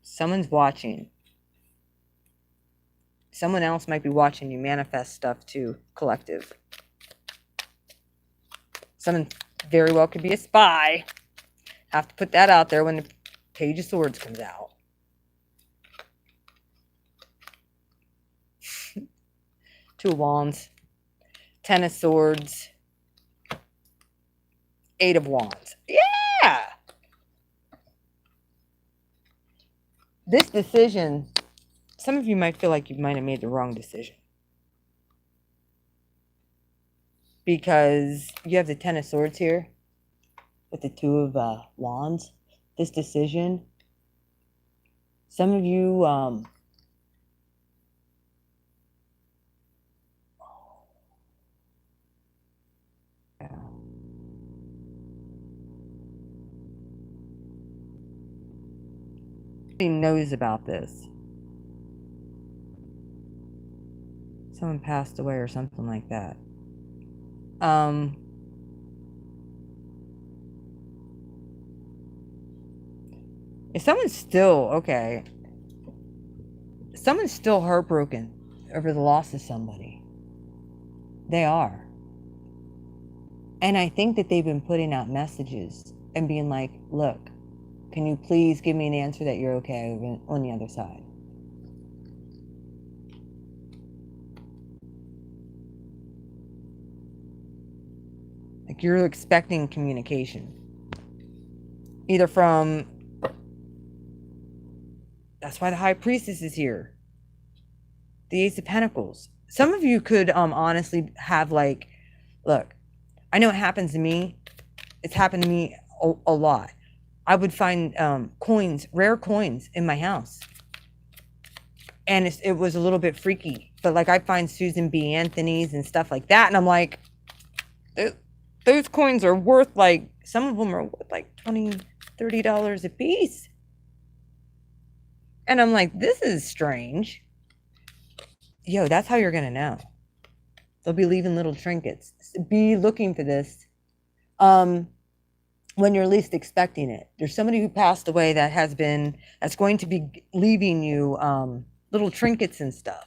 Speaker 1: Someone's watching. Someone else might be watching you manifest stuff too, collective. Someone very well could be a spy. Have to put that out there when the Page of Swords comes out. Two of Wands. 10 of Swords. 8 of Wands. Yeah! This decision, some of you might feel like you might have made the wrong decision. Because you have the 10 of Swords here with the 2 of Wands. This decision, some of you, knows about this. Someone passed away or something like that. If someone's still, okay, someone's still heartbroken over the loss of somebody. They are. And I think that they've been putting out messages and being like, look, can you please give me an answer that you're okay on the other side? Like you're expecting communication. Either from... That's why the High Priestess is here. The Ace of Pentacles. Some of you could honestly have like... Look, I know it happens to me. It's happened to me a lot. I would find coins, rare coins in my house. And it was a little bit freaky. But like I'd find Susan B. Anthony's and stuff like that. And I'm like, those coins are worth like, some of them are worth like $20, $30 a piece. And I'm like, this is strange. Yo, that's how you're going to know. They'll be leaving little trinkets. Be looking for this when you're least expecting it. There's somebody who passed away that's going to be leaving you little trinkets and stuff.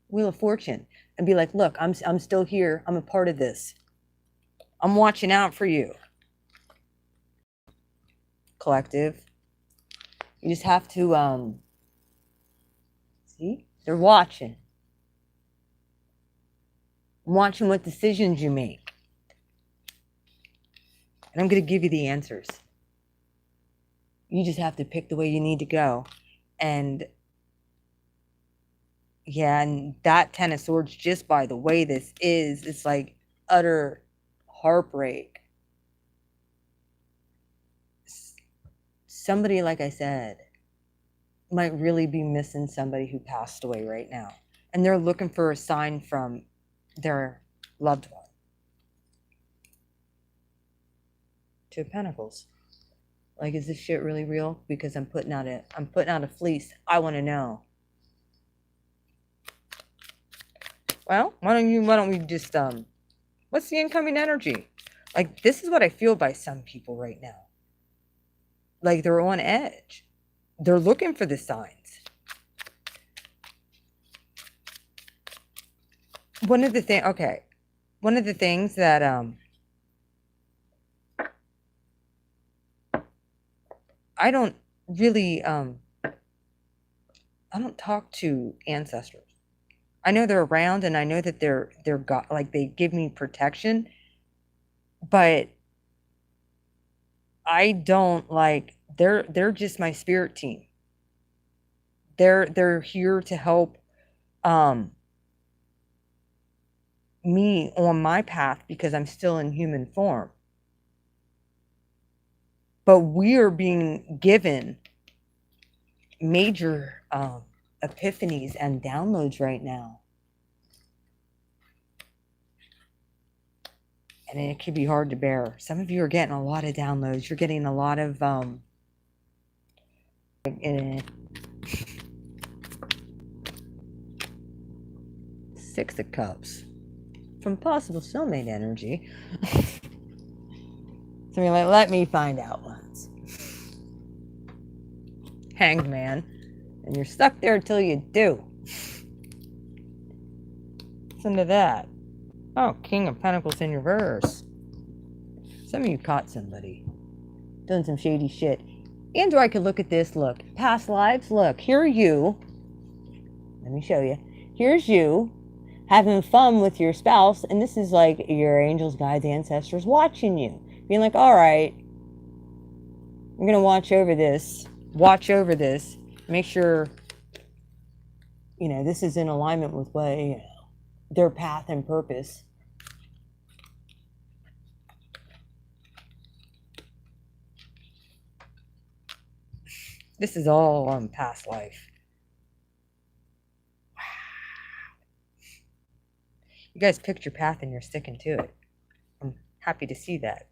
Speaker 1: Wheel of Fortune. And be like, look, I'm still here. I'm a part of this. I'm watching out for you. Collective. You just have to see? They're watching. I'm watching what decisions you make. And I'm going to give you the answers. You just have to pick the way you need to go. And yeah, and that Ten of Swords, just by the way this is, it's like utter heartbreak. Somebody, like I said, might really be missing somebody who passed away right now. And they're looking for a sign from their loved one. Two of Pentacles. Like, is this shit really real? Because I'm putting out a fleece. I want to know. Well, why don't we just what's the incoming energy? Like, this is what I feel by some people right now. Like, they're on edge. They're looking for the signs. One of the things that I don't really I don't talk to ancestors. I know they're around, and I know that they're God, like they give me protection, but I don't like they're just my spirit team. They're here to help me on my path because I'm still in human form. But we are being given major epiphanies and downloads right now. And it can be hard to bear. Some of you are getting a lot of downloads. You're getting a lot of Six of Cups from possible soulmate energy. So you're like, let me find out once. Hanged Man. And you're stuck there until you do. Listen to that. Oh, King of Pentacles in reverse. Some of you caught somebody doing some shady shit. And or I could look at this. Look, past lives. Look, here are you. Let me show you. Here's you having fun with your spouse. And this is like your angels, guides, ancestors watching you. Being like, all right, I'm going to watch over this. Make sure, this is in alignment with what, their path and purpose. This is all past life. Wow. You guys picked your path and you're sticking to it. I'm happy to see that.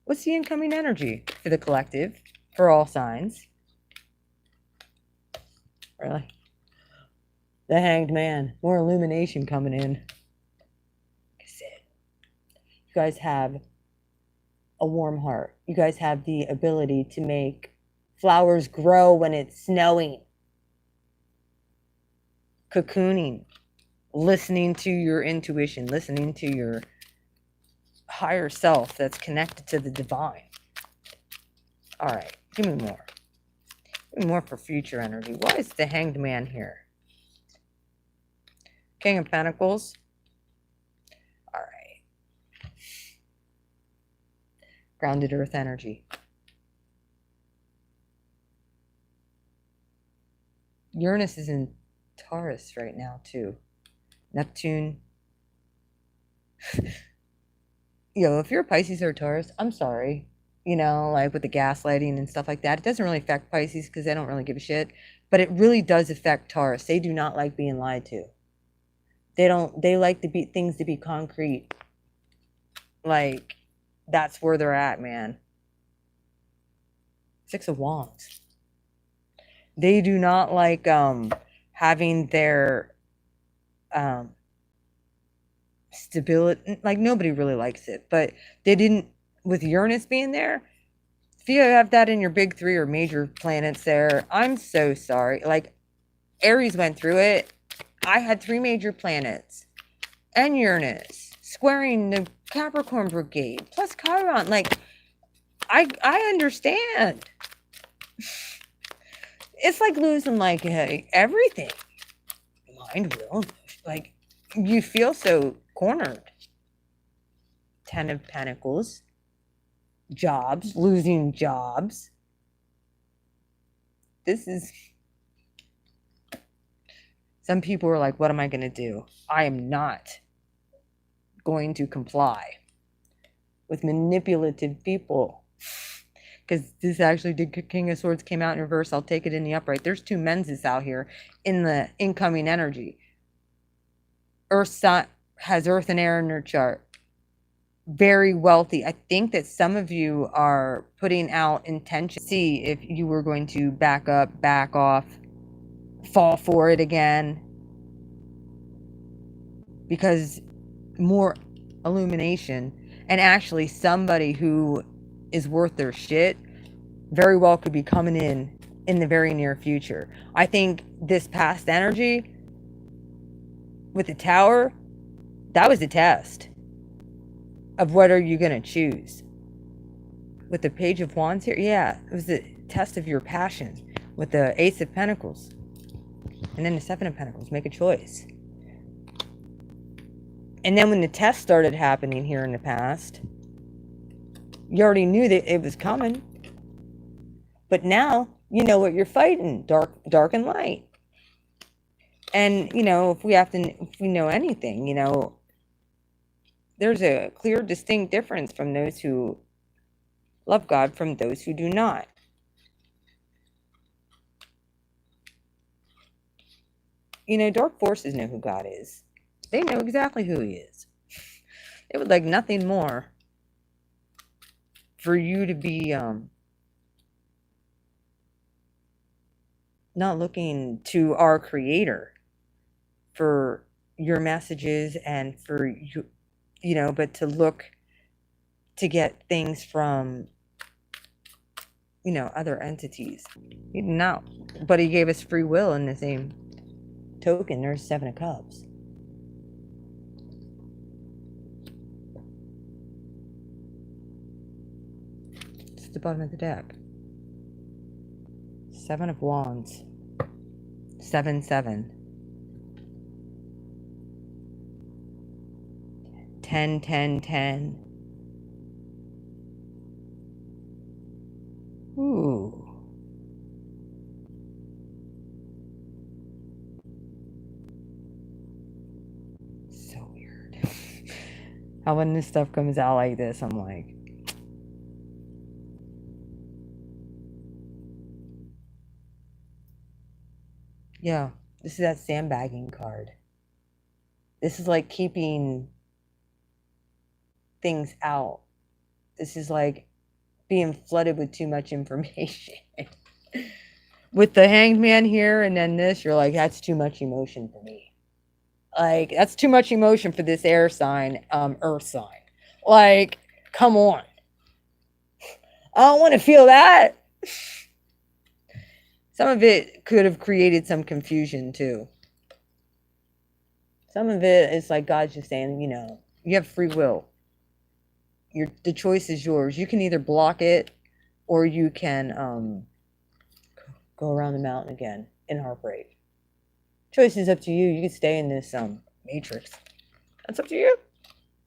Speaker 1: What's the incoming energy for the collective, for all signs? Really? The Hanged Man. More illumination coming in. Like I said, you guys have a warm heart. You guys have the ability to make flowers grow when it's snowing. Cocooning. Listening to your intuition. Listening to your higher self that's connected to the divine. All right. Give me more. Give me more for future energy. Why is the Hanged Man here? King of Pentacles. All right. Grounded earth energy. Uranus is in Taurus right now, too. Neptune. If you're a Pisces or a Taurus, I'm sorry. Like with the gaslighting and stuff like that. It doesn't really affect Pisces because they don't really give a shit. But it really does affect Taurus. They do not like being lied to. They like things to be concrete. Like, that's where they're at, man. Six of Wands. They do not like having their stability. Like, nobody really likes it, but they didn't, with Uranus being there. If you have that in your big three or major planets there, I'm so sorry. Like, Aries went through it. I had 3 major planets and Uranus squaring the Capricorn brigade plus Chiron. Like, I understand. It's like losing like everything. Mind, will, like, you feel so cornered. 10 of Pentacles. Jobs, losing jobs. This is, some people are like, what am I going to do? I am not going to comply with manipulative people. Because this actually did, King of Swords came out in reverse. I'll take it in the upright. There's 2 Menses out here in the incoming energy. Earth has Earth and air in their chart. Very wealthy. I think that some of you are putting out intention. See if you were going to back up, back off, fall for it again. Because more illumination, and actually somebody who is worth their shit very well could be coming in the very near future. I think this past energy with the Tower, that was a test of what are you going to choose. With the Page of Wands here, yeah, it was a test of your passion. With the Ace of Pentacles and then the 7 of Pentacles, make a choice. And then when the test started happening here in the past, you already knew that it was coming. But now you know what you're fighting, dark and light. And, you know, if we know anything, you know, there's a clear, distinct difference from those who love God from those who do not. You know, dark forces know who God is. They know exactly who he is. They would like nothing more for you to be not looking to our Creator for your messages and for you, you know, but to look to get things from, you know, other entities. No, but he gave us free will in the same token. There's 7 of Cups. It's the bottom of the deck. 7 of Wands. 7, 7. 10, 10, 10. Ooh. So weird. How when this stuff comes out like this, I'm like, yeah, this is that sandbagging card. This is like keeping things out. This is like being flooded with too much information. With the Hanged Man here and then this, you're like, that's too much emotion for me. Like, that's too much emotion for this air sign, earth sign. Like, come on. I don't want to feel that. Some of it could have created some confusion too. Some of it is like God's just saying, you know, you have free will. The choice is yours. You can either block it or you can go around the mountain again in heartbreak. Choice is up to you. You can stay in this matrix. That's up to you.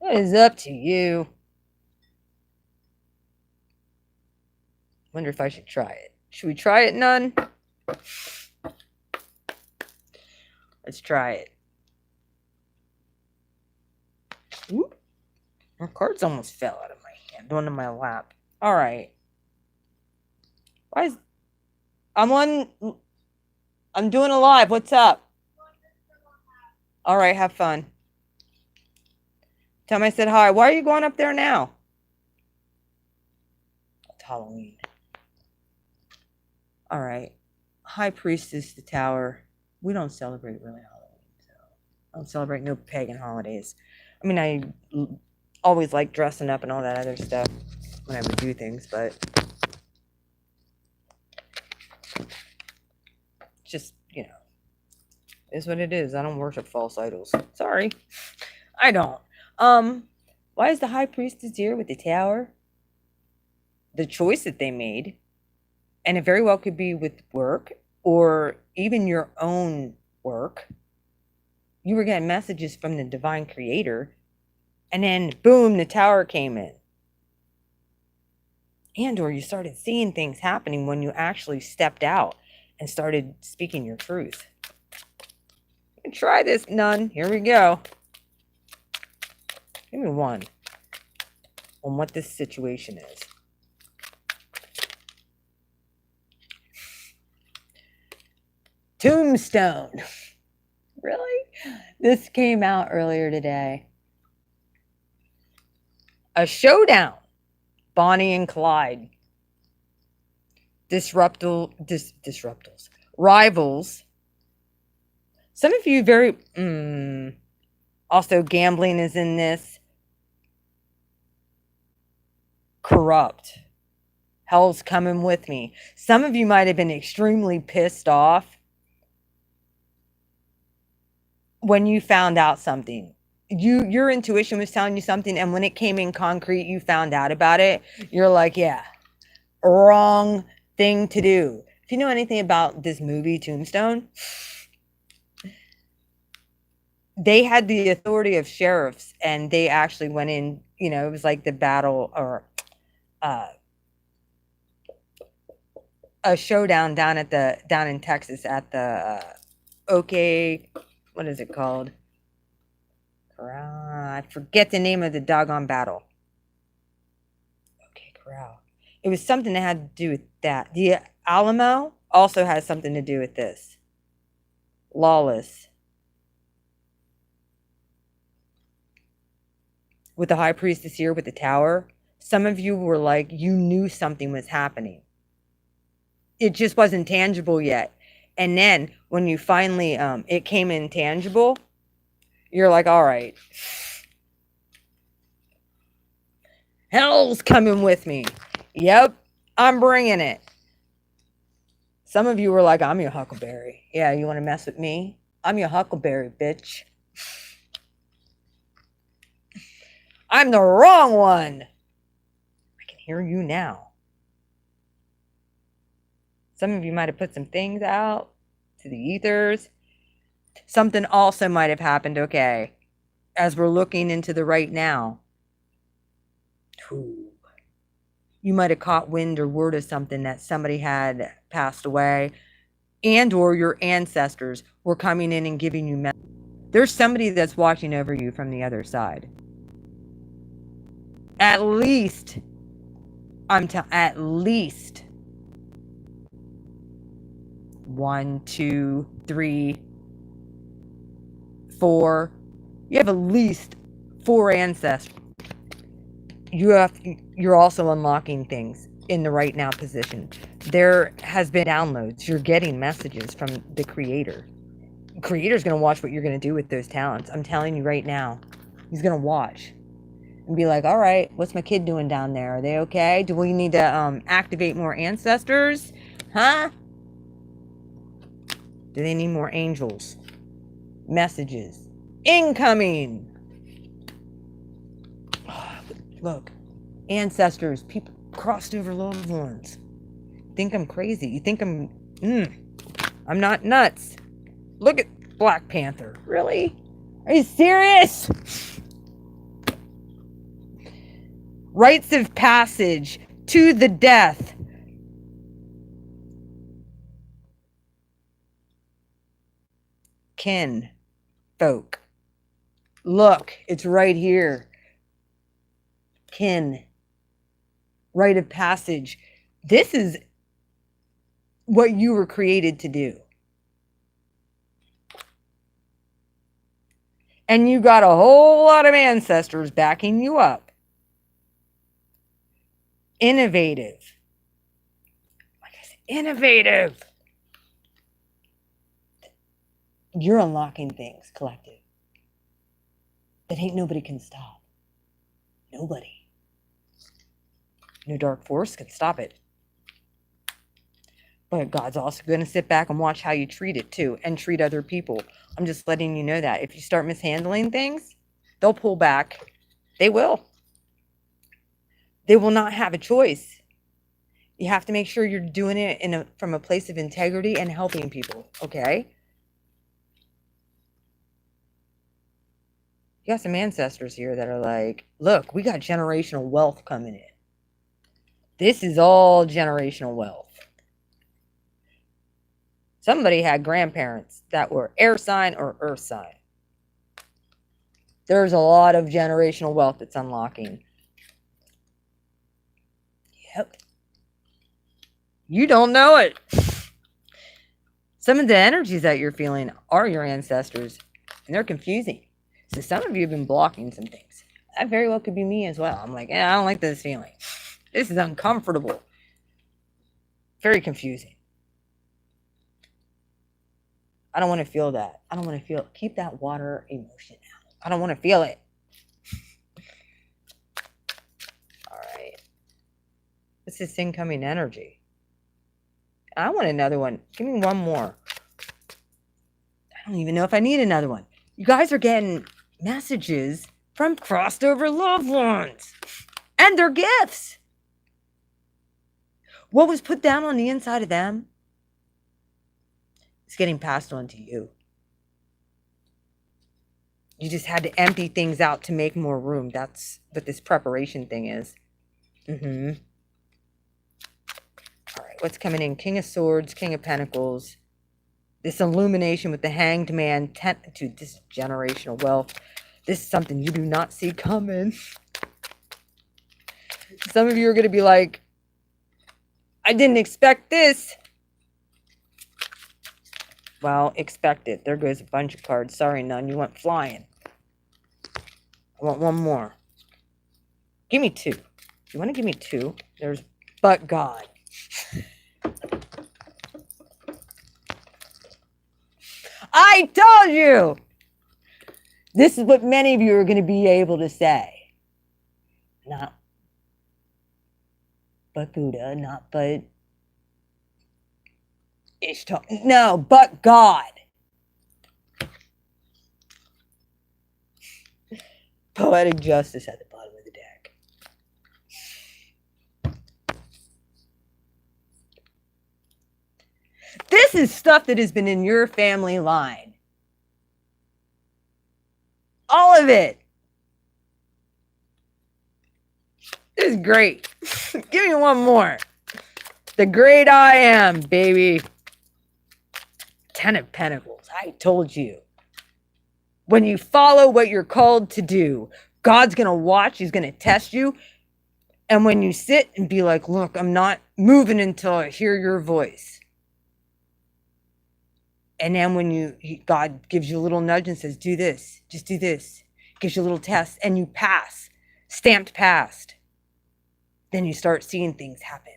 Speaker 1: That is up to you. Wonder if I should try it. Should we try it, Nun? Let's try it. Ooh. My cards almost fell out of my hand, onto my lap. All right. Why is... I'm doing a live. What's up? All right, have fun. Tell me I said hi. Why are you going up there now? It's Halloween. All right. High Priestess, the Tower. We don't celebrate really Halloween, so I don't celebrate no pagan holidays. I mean, I always like dressing up and all that other stuff when I would do things, but just, you know, is what it is. I don't worship false idols. Sorry. I don't. Why is the High Priestess here with the Tower? The choice that they made, and it very well could be with work or even your own work. You were getting messages from the divine creator, and then boom, the Tower came in. And or you started seeing things happening when you actually stepped out and started speaking your truth. Try this, nun. Here we go. Give me one on what this situation is. Tombstone. Really? This came out earlier today. A showdown. Bonnie and Clyde. Disruptals. Rivals. Some of you very... also, gambling is in this. Corrupt. Hell's coming with me. Some of you might have been extremely pissed off when you found out something. Your intuition was telling you something, and when it came in concrete, you found out about it. You're like, yeah, wrong thing to do. If you know anything about this movie, Tombstone, they had the authority of sheriffs, and they actually went in, you know, it was like the battle or a showdown down in Texas at the OK, what is it called? Corral. I forget the name of the doggone battle. OK, Corral. It was something that had to do with that. The Alamo also has something to do with this. Lawless. With the High Priestess here with the Tower, some of you were like, you knew something was happening. It just wasn't tangible yet. And then when you finally, it came in tangible, you're like, all right. Hell's coming with me. Yep, I'm bringing it. Some of you were like, I'm your huckleberry. Yeah, you want to mess with me? I'm your huckleberry, bitch. I'm the wrong one. I can hear you now. Some of you might have put some things out to the ethers. Something also might have happened, okay, as we're looking into the right now. You might have caught wind or word of something that somebody had passed away, and or your ancestors were coming in and giving you messages. There's somebody that's watching over you from the other side. At least, at least 1, 2, 3, 4. You have at least 4 ancestors. You're also unlocking things in the right now position. There has been downloads. You're getting messages from the creator. The creator's going to watch what you're going to do with those talents. I'm telling you right now. He's going to watch and be like, all right, what's my kid doing down there? Are they okay? Do we need to activate more ancestors? Huh? Do they need more angels? Messages. Incoming! Oh, look. Ancestors. People crossed over loved ones. Think I'm crazy. You think I'm not nuts. Look at Black Panther. Really? Are you serious? Rites of passage to the death. Kin folk. Look, it's right here. Kin. Rite of passage. This is what you were created to do. And you got a whole lot of ancestors backing you up. Innovative. Like I said, innovative. You're unlocking things, collective, that ain't nobody can stop. Nobody. No dark force can stop it. But God's also going to sit back and watch how you treat it too, and treat other people. I'm just letting you know that. If you start mishandling things, they'll pull back. They will. They will not have a choice. You have to make sure you're doing it from a place of integrity and helping people, okay? You got some ancestors here that are like, look, we got generational wealth coming in. This is all generational wealth. Somebody had grandparents that were air sign or earth sign. There's a lot of generational wealth that's unlocking. Yep. You don't know it. Some of the energies that you're feeling are your ancestors, and they're confusing. So some of you have been blocking some things. That very well could be me as well. I'm like, I don't like this feeling. This is uncomfortable. Very confusing. I don't want to feel that. I don't want to feel. Keep that water emotion out. I don't want to feel it. All right. What's this incoming energy? I want another one. Give me one more. I don't even know if I need another one. You guys are getting messages from crossed over loved ones. And their gifts. What was put down on the inside of them is getting passed on to you. You just had to empty things out to make more room. That's what this preparation thing is. All right, what's coming in? King of Swords, King of Pentacles. This illumination with the Hanged Man. Dude, this is generational wealth. This is something you do not see coming. Some of you are going to be like, I didn't expect this. Well, expect it. There goes a bunch of cards. Sorry, none. You went flying. I want one more. Give me two. You want to give me two? There's but God. I told you! This is what many of you are going to be able to say. Not but Buddha, not but Ishtar. No, but God. Poetic justice at the bottom of the deck. This is stuff that has been in your family line. All of it. This is great. Give me one more. The great I am, baby. 10 of Pentacles. I told you. When you follow what you're called to do, God's going to watch. He's going to test you. And when you sit and be like, look, I'm not moving until I hear your voice. And then when God gives you a little nudge and says, do this, just do this. Gives you a little test and you pass. Stamped passed. Then you start seeing things happen.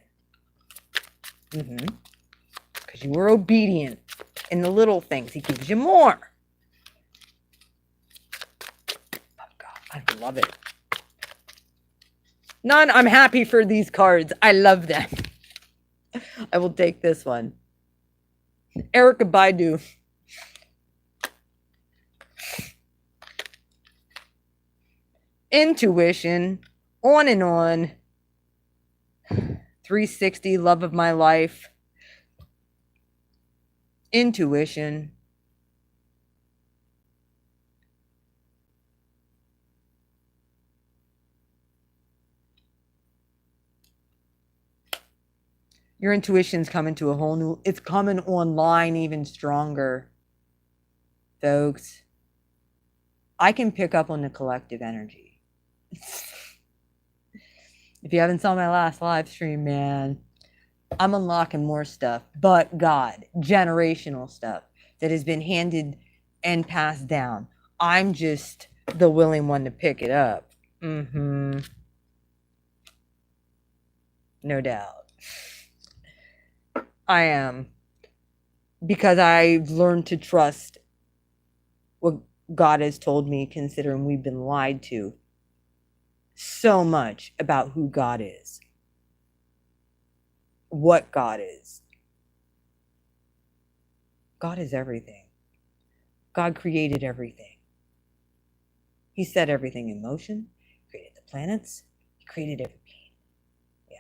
Speaker 1: Because you were obedient in the little things. He gives you more. Oh God, I love it. None, I'm happy for these cards. I love them. I will take this one. Erica Baidu. Intuition. On and on. 360, love of my life. Intuition. Your intuition's coming to a whole new, it's coming online even stronger. Folks, I can pick up on the collective energy. If you haven't saw my last live stream, man, I'm unlocking more stuff, but God, generational stuff that has been handed and passed down. I'm just the willing one to pick it up. No doubt. I am. Because I've learned to trust what God has told me, considering we've been lied to so much about who God is, what God is. God is everything. God created everything. He set everything in motion. He created the planets. He created every being. Yeah.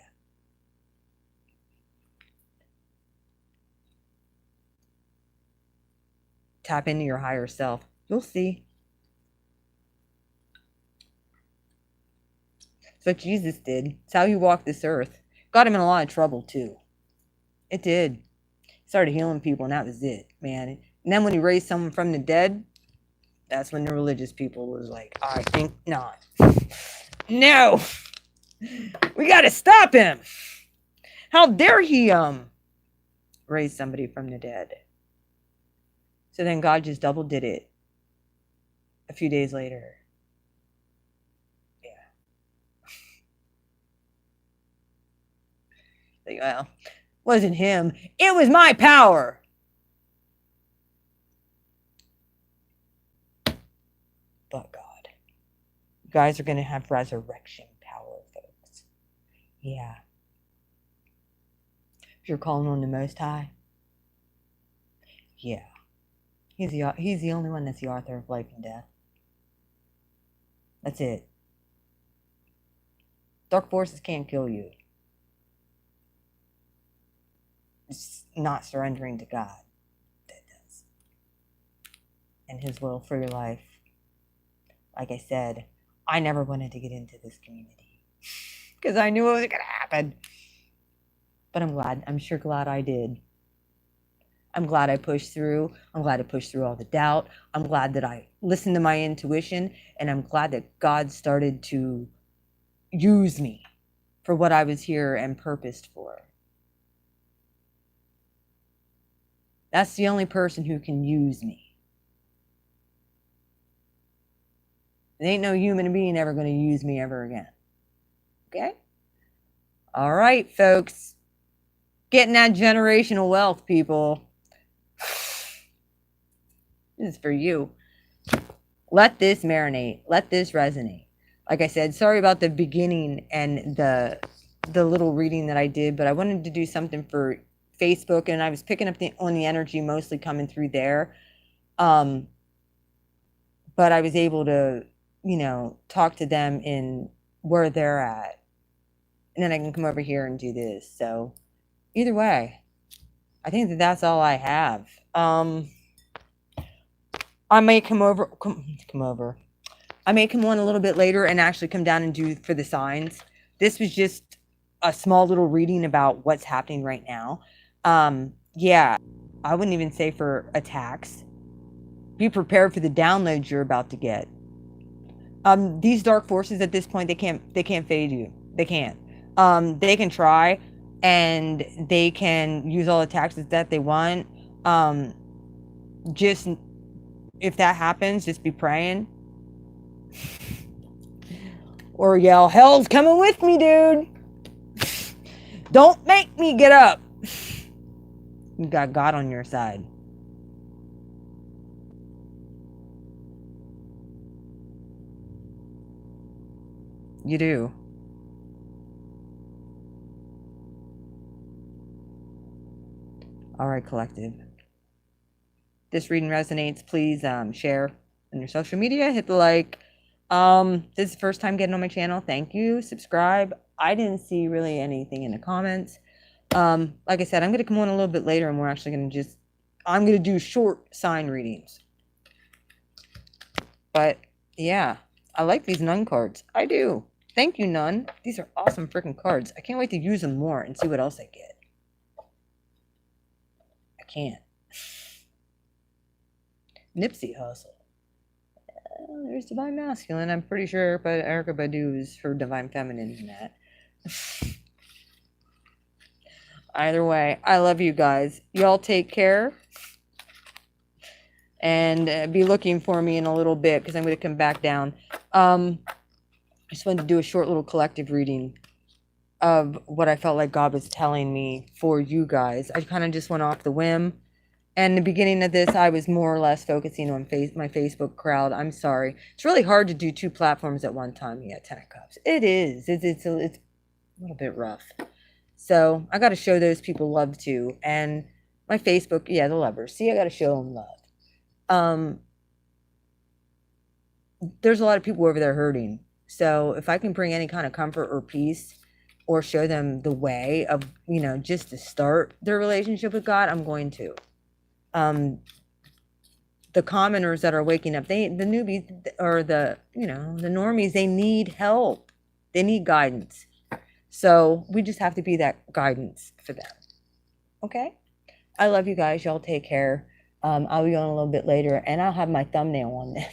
Speaker 1: Tap into your higher self. You'll see. It's what Jesus did. It's how he walked this earth. Got him in a lot of trouble, too. It did. Started healing people, and that was it, man. And then when he raised someone from the dead, that's when the religious people was like, I think not. No! We gotta stop him! How dare he raise somebody from the dead? So then God just double did it a few days later. Yeah. Like, well, wasn't him. It was my power. But God. You guys are going to have resurrection power, folks. Yeah. If you're calling on the Most High. Yeah. He's the only one that's the author of life and death. That's it. Dark forces can't kill you. It's not surrendering to God that does. And his will for your life. Like I said, I never wanted to get into this community because I knew it was going to happen. But I'm glad. I'm sure glad I did. I'm glad I pushed through. I'm glad I pushed through all the doubt. I'm glad that I listened to my intuition. And I'm glad that God started to use me for what I was here and purposed for. That's the only person who can use me. There ain't no human being ever going to use me ever again. Okay? All right, folks. Getting that generational wealth, people. This is for you. Let this marinate. Let this resonate. Like I said, sorry about the beginning and the little reading that I did, but I wanted to do something for Facebook, and I was picking up on the energy mostly coming through there. But I was able to, talk to them in where they're at. And then I can come over here and do this. So either way, I think that's all I have. I may come over. I may come on a little bit later and actually come down and do for the signs. This was just a small little reading about what's happening right now. Yeah, I wouldn't even say for attacks. Be prepared for the downloads you're about to get. These dark forces at this point, they can't fade you. They can't. They can try, and they can use all the tactics that they want. Just if that happens, just be praying. Or yell, hell's coming with me, dude. Don't make me get up. You got God on your side. You do. All right, collective. This reading resonates. Please share on your social media. Hit the like. This is the first time getting on my channel. Thank you. Subscribe. I didn't see really anything in the comments. Like I said, I'm going to come on a little bit later, and we're actually going to I'm going to do short sign readings. But yeah, I like these nun cards. I do. Thank you, nun. These are awesome freaking cards. I can't wait to use them more and see what else I get. I can't. Nipsey Hussle. There's Divine Masculine. I'm pretty sure, but Erykah Badu is for Divine Feminine in that. Either way, I love you guys. Y'all take care. And be looking for me in a little bit because I'm going to come back down. I just wanted to do a short little collective reading of what I felt like God was telling me for you guys. I kind of just went off the whim And the beginning of this, I was more or less focusing on my Facebook crowd. I'm sorry. It's really hard to do 2 platforms at one time. Yeah, 10 of Cups. It is. It's a little bit rough. So I got to show those people love too. And my Facebook, yeah, the lovers. See, I got to show them love. There's a lot of people over there hurting. So if I can bring any kind of comfort or peace or show them the way of, just to start their relationship with God, I'm going to. The commoners that are waking up, the newbies or the normies, they need help. They need guidance. So we just have to be that guidance for them. Okay? I love you guys. Y'all take care. I'll be on a little bit later, and I'll have my thumbnail on this.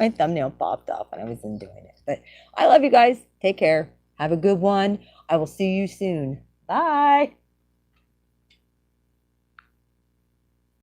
Speaker 1: My thumbnail popped off when I wasn't doing it. But I love you guys. Take care. Have a good one. I will see you soon. Bye.